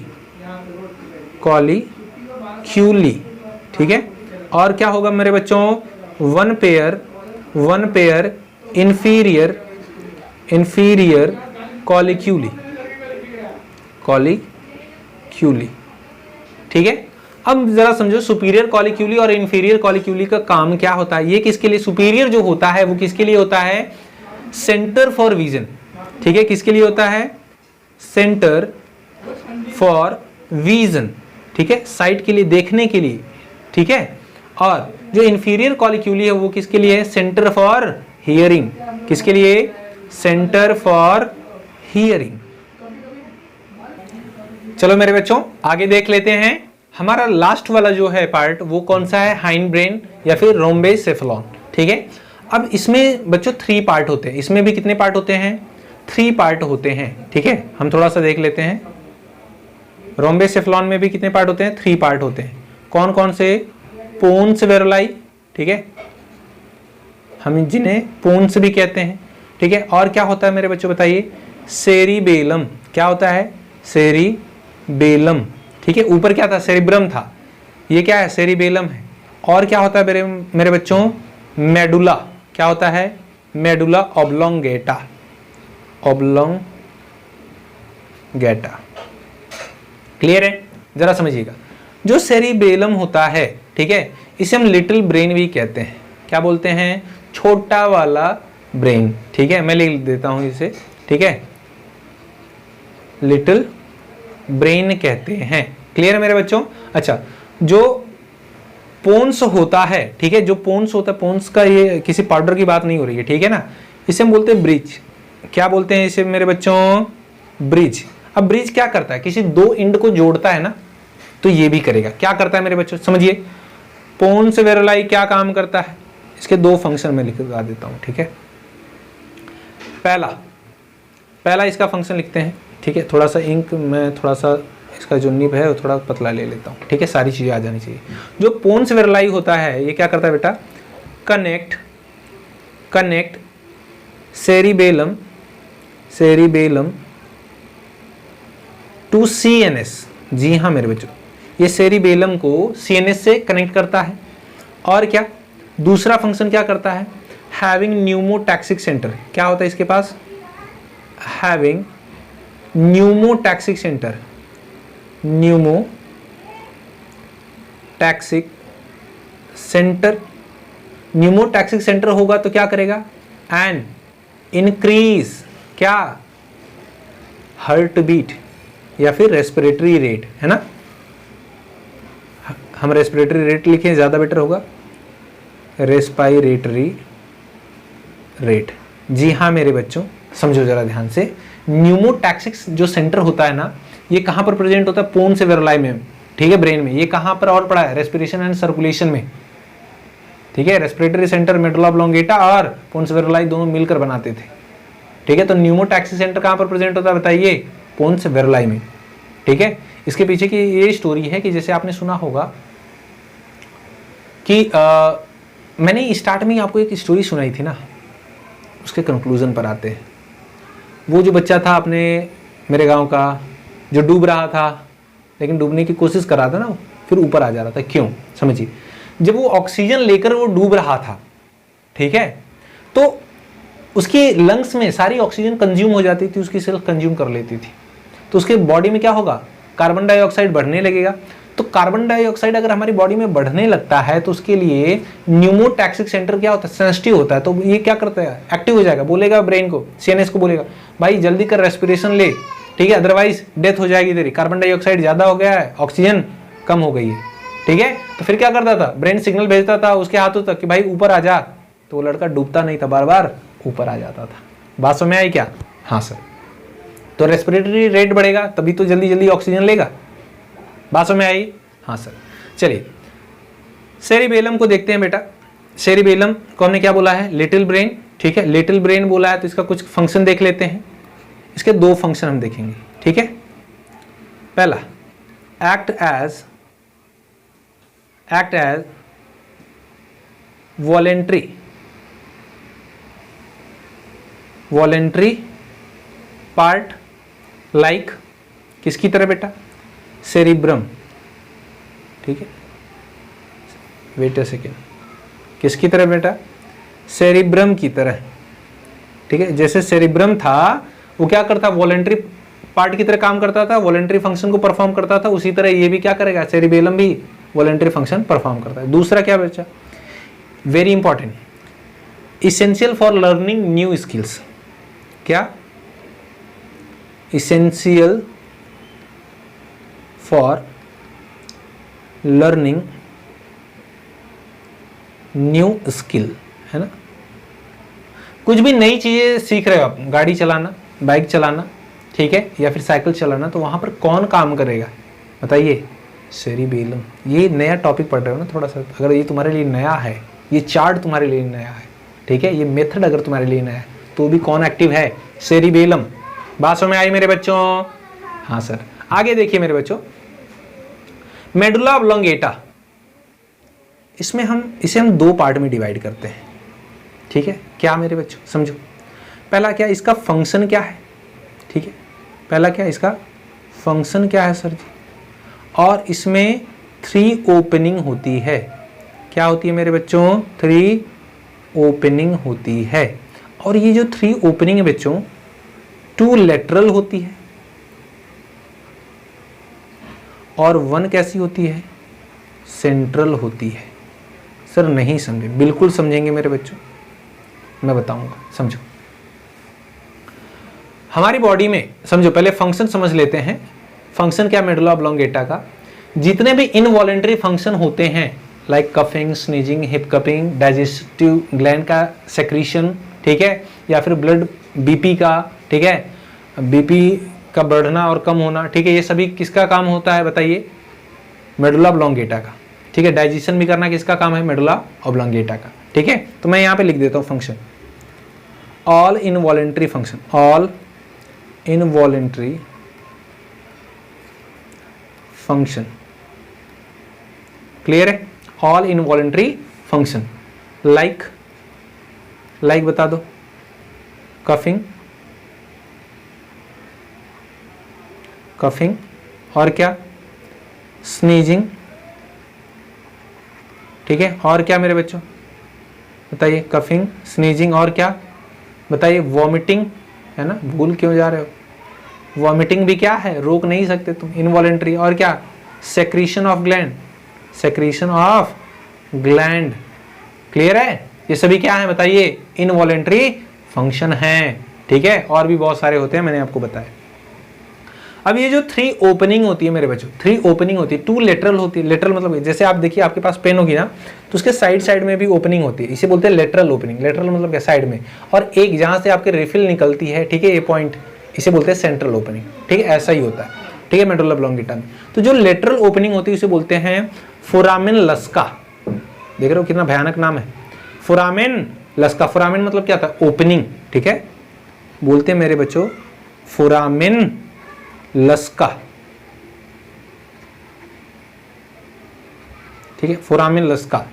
ठीक है। और क्या होगा मेरे बच्चों? वन पेयर इंफीरियर कॉलिक्यूली, ठीक है। अब जरा समझो, सुपीरियर कॉलिक्यूली और इंफीरियर कॉलिक्यूली का काम क्या होता है? ये किसके लिए? सुपीरियर जो होता है वो किसके लिए होता है? सेंटर फॉर विजन, ठीक है। किसके लिए होता है? सेंटर फॉर विजन, ठीक है, साइट के लिए, देखने के लिए, ठीक है। और जो इंफीरियर कॉलिक्यूली है वो किसके लिए है? सेंटर फॉर हियरिंग, किसके लिए? Centre for hearing. चलो मेरे बच्चों आगे देख लेते हैं। हमारा लास्ट वाला जो है पार्ट वो कौन सा है? हाइंड ब्रेन या फिर रोम्बेसेफेलॉन। ठीक है, अब इसमें बच्चों 3 पार्ट होते हैं। इसमें भी कितने पार्ट होते हैं? 3 पार्ट होते हैं। ठीक है, हम थोड़ा सा देख लेते हैं। रोम्बेसेफेलॉन में भी कितने पार्ट होते हैं? 3 पार्ट होते हैं। कौन कौन से? पोन्स वेरुलाई, ठीक है, हम जिन्हें पोन्स भी कहते हैं। ठीक है, और क्या होता है मेरे बच्चों बताइए? सेरिबेलम। क्या होता है? सेरिबेलम। ठीक है, ऊपर क्या था? सेरिब्रम था, ये क्या है? सेरिबेलम है। और क्या होता है मेरे बच्चों? मेडुला। क्या होता है? Medulla oblongata. ऑब्लोंगेटा। क्लियर है? जरा समझिएगा, जो सेरिबेलम होता है, ठीक है, इसे हम लिटिल ब्रेन भी कहते हैं। क्या बोलते हैं? छोटा वाला ब्रेन। ठीक है, मैं लिख देता हूं इसे। ठीक है, लिटिल ब्रेन कहते हैं। क्लियर है मेरे बच्चों? अच्छा, जो पोन्स होता है, ठीक है, जो पोन्स होता है, पोन्स का ये किसी पाउडर की बात नहीं हो रही है, ठीक है ना, इसे हम बोलते हैं ब्रिज। क्या बोलते हैं इसे मेरे बच्चों? ब्रिज। अब ब्रिज क्या करता है? किसी 2 एंड को जोड़ता है ना, तो ये भी करेगा। क्या करता है मेरे बच्चों? समझिए, पोन्स वेरुलाई क्या काम करता है? इसके 2 फंक्शन में लिखवा देता हूं। ठीक है, पहला इसका फंक्शन लिखते हैं। ठीक है, थोड़ा सा इंक मैं थोड़ा सा इसका जो निब है वो थोड़ा पतला ले लेता हूँ। ठीक है, सारी चीज़ें आ जानी चाहिए। जो पोन्स वेरुलाई होता है ये क्या करता है बेटा? Connect cerebellum to CNS. जी हाँ मेरे बच्चों, ये सेरिबेलम को सीएनएस से कनेक्ट करता है। और क्या दूसरा फंक्शन क्या करता है? Having pneumotaxic centre. क्या होता है इसके पास? Having pneumotaxic centre. Pneumotaxic centre होगा तो क्या करेगा? एंड इंक्रीज क्या? हार्ट बीट या फिर रेस्पिरेटरी रेट, है ना? हम रेस्पिरेटरी रेट लिखें, ज्यादा बेटर होगा। Respiratory rate. जी हाँ मेरे बच्चों, समझो जरा ध्यान से। न्यूमोटैक्सिक जो सेंटर होता है ना, ये कहां पर प्रेजेंट होता है? पोन्स वेरुलाई में। ठीक है, ब्रेन में। ये कहां पर और पड़ा है? रेस्पिरेशन एंड सर्कुलेशन में। ठीक है, रेस्पिरेटरी सेंटर मेडुला ऑब्लोंगेटा और पोन्स वेरुलाई दोनों मिलकर बनाते थे। ठीक है, तो न्यूमोटैक्सिक सेंटर कहां पर प्रेजेंट होता है बताइए? पोन्स वेरुलाई में। ठीक है, इसके पीछे की ये स्टोरी है कि जैसे आपने सुना होगा कि मैंने स्टार्ट में ही आपको एक स्टोरी सुनाई थी ना, उसके कंक्लूजन पर आते हैं। वो जो बच्चा था अपने मेरे गांव का, जो डूब रहा था, लेकिन डूबने की कोशिश कर रहा था ना, फिर ऊपर आ जा रहा था। क्यों? समझिए, जब वो ऑक्सीजन लेकर वो डूब रहा था, ठीक है, तो उसकी लंग्स में सारी ऑक्सीजन कंज्यूम हो जाती थी, उसकी सेल्फ कंज्यूम कर लेती थी। तो उसके बॉडी में क्या होगा? कार्बन डाइऑक्साइड बढ़ने लगेगा। तो कार्बन डाइऑक्साइड अगर हमारी बॉडी में बढ़ने लगता है तो उसके लिए न्यूमोटैक्सिक सेंटर क्या होता है? सेंसिटिव होता है। तो ये क्या करता है? एक्टिव हो जाएगा, बोलेगा ब्रेन को, सीएनएस को बोलेगा, भाई जल्दी कर, रेस्पिरेशन ले, ठीक है, अदरवाइज डेथ हो जाएगी तेरी। कार्बन डाइऑक्साइड ज्यादा हो गया है, ऑक्सीजन कम हो गई है। ठीक है, तो फिर क्या करता था? ब्रेन सिग्नल भेजता था उसके हाथों तक कि भाई ऊपर आ जा। तो वो लड़का डूबता नहीं था, बार बार ऊपर आ जाता था। बात समझ में आई क्या? हाँ सर। तो रेस्पिरेटरी रेट बढ़ेगा तभी तो जल्दी जल्दी ऑक्सीजन लेगा। बात समझ में आई? हाँ सर। चलिए सेरिबेलम को देखते हैं बेटा। सेरिबेलम को हमने क्या बोला है? Little brain. ठीक है, लिटिल ब्रेन बोला है तो इसका कुछ फंक्शन देख लेते हैं। इसके 2 फंक्शन हम देखेंगे। ठीक है, पहला act as voluntary part, like किसकी तरह बेटा? सेरिब्रम। ठीक है, वेट अ सेकेंड, किसकी तरह बेटा? सेरिब्रम की तरह। ठीक है, जैसे सेरिब्रम था वो क्या करता? वॉलेंट्री पार्ट की तरह काम करता था, वॉलेंट्री फंक्शन को परफॉर्म करता था, उसी तरह ये भी क्या करेगा? सेरिबेलम भी वॉलेंट्री फंक्शन परफॉर्म करता है। दूसरा क्या बच्चा? Very important, essential for learning new skills. क्या? Essential for learning new skill, है ना? कुछ भी नई चीजें सीख रहे हो आप, गाड़ी चलाना, बाइक चलाना, ठीक है, या फिर साइकिल चलाना, तो वहां पर कौन काम करेगा बताइए? सेरिबेलम। ये नया टॉपिक पढ़ रहे हो ना थोड़ा सा, अगर ये तुम्हारे लिए नया है, ये चार्ट तुम्हारे लिए नया है, ठीक है, ये मेथड अगर तुम्हारे लिए नया है, तो भी कौन एक्टिव है? सेरिबेलम। बात समझ में आई मेरे बच्चों? हाँ सर। आगे देखिए मेरे बच्चों, मेडुला ऑब्लोंगेटा, इसे हम दो पार्ट में डिवाइड करते हैं, ठीक है। क्या मेरे बच्चों समझो, पहला क्या इसका फंक्शन क्या है, ठीक है, पहला क्या इसका फंक्शन क्या है सर जी, और इसमें 3 ओपनिंग होती है। क्या होती है मेरे बच्चों? 3 ओपनिंग होती है, और ये जो 3 ओपनिंग है बच्चों, 2 लेटरल होती है और 1 कैसी होती है? सेंट्रल होती है। सर नहीं समझे? बिल्कुल समझेंगे मेरे बच्चों, मैं बताऊंगा, समझो। हमारी बॉडी में समझो, पहले फंक्शन समझ लेते हैं। फंक्शन क्या मेडुला ऑब्लोंगेटा का? जितने भी इनवॉलेंटरी फंक्शन होते हैं, like coughing, sneezing, hip cupping, digestive gland का सेक्रीशन, ठीक है, या फिर ब्लड बीपी का, ठीक है, बीपी का बढ़ना और कम होना, ठीक है, ये सभी किसका काम होता है बताइए? मेडुला ऑब्लोंगेटा का, ठीक है। डाइजेशन भी करना किसका काम है? मेडुला ऑब्लोंगेटा का, ठीक है। तो मैं यहाँ पे लिख देता हूँ function, all involuntary function, all involuntary function, clear है? ऑल इनवॉलेंटरी फंक्शन, लाइक बता दो, कफिंग, और क्या? स्नीजिंग, ठीक है, और क्या मेरे बच्चों बताइए? कफिंग, स्नीजिंग, और क्या बताइए? वॉमिटिंग, है ना, भूल क्यों जा रहे हो? वॉमिटिंग भी क्या है? रोक नहीं सकते तुम, इनवॉलेंटरी। और क्या? Secretion of gland, secretion of gland, clear है? ये सभी क्या है बताइए? इनवॉलेंटरी फंक्शन है, ठीक है। और भी बहुत सारे होते हैं, मैंने आपको बताया। अब ये जो 3 ओपनिंग होती है मेरे बच्चों, 3 ओपनिंग होती है, 2 लेटरल होती है। लेटरल मतलब जैसे आप देखिए आपके पास पेन होगी ना, तो उसके साइड में भी ओपनिंग होती है, इसे बोलते हैं लेटरल ओपनिंग। लेटरल मतलब क्या? साइड में। और एक जहां से आपके रिफिल निकलती है, ठीक है, ये पॉइंट, इसे बोलते हैं सेंट्रल ओपनिंग, ठीक है, ऐसा ही होता है, ठीक है, मेडुला ऑब्लोंगेटा में। तो जो लेटरल ओपनिंग होती है उसे बोलते हैं फोरामेन लस्का। देख रहे हो कितना भयानक नाम है, फोरामेन लस्का। फोरामेन मतलब क्या था? ओपनिंग, ठीक है, बोलते हैं मेरे बच्चों फोरामेन लस्का, ठीक है, फोरामेन लस्का।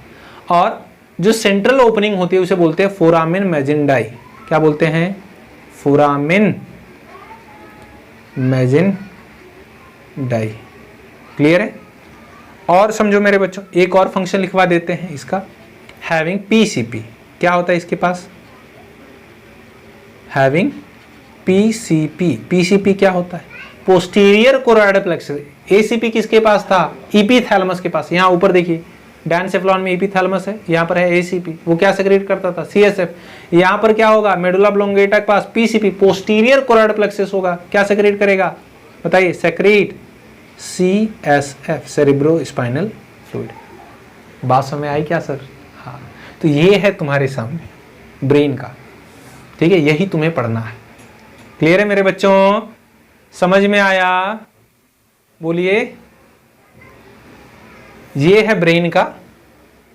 और जो सेंट्रल ओपनिंग होती है उसे बोलते हैं फोरामेन मैजेंडाई। क्या बोलते हैं? फोरामेन मैजेंडाई, क्लियर है? और समझो मेरे बच्चों, एक और फंक्शन लिखवा देते हैं इसका, हैविंग पीसीपी। क्या होता है इसके पास? Having PCP. पीसीपी क्या होता है? Posterior choroidal plexus. एसीपी किसके पास था? इपीथैलेमस के पास। यहाँ ऊपर देखिए, डायनसेफ्लॉन में इपीथैलेमस है, यहाँ पर है एसीपी। वो क्या सेक्रेट करता था? सीएसएफ। यहाँ पर क्या होगा? मेडुला ऑब्लोंगेटा के पास पीसीपी, पोस्टीरियर कोरोइडल प्लेक्सस होगा। क्या सेक्रेट करेगा बताइए? Secrete CSF, cerebrospinal fluid. बात समझ आई क्या सर? हाँ, तो ये है तुम्हारे सामने ब्रेन का, ठीक है, यही तुम्हें पढ़ना है। क्लियर है मेरे बच्चों? समझ में आया? बोलिए। ये है ब्रेन का,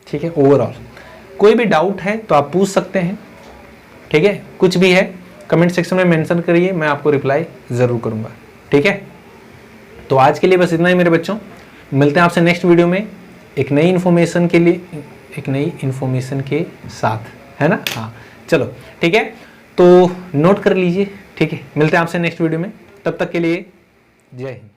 ठीक है, ओवरऑल। कोई भी डाउट है तो आप पूछ सकते हैं, ठीक है, कुछ भी है कमेंट सेक्शन में मेंशन करिए, मैं आपको रिप्लाई जरूर करूंगा, ठीक है। तो आज के लिए बस इतना ही मेरे बच्चों, मिलते हैं आपसे नेक्स्ट वीडियो में एक नई इन्फॉर्मेशन के लिए, एक नई इन्फॉर्मेशन के साथ, है ना। हाँ चलो ठीक है, तो नोट कर लीजिए, ठीक है। मिलते हैं आपसे नेक्स्ट वीडियो में, तब तक के लिए जय हिंद।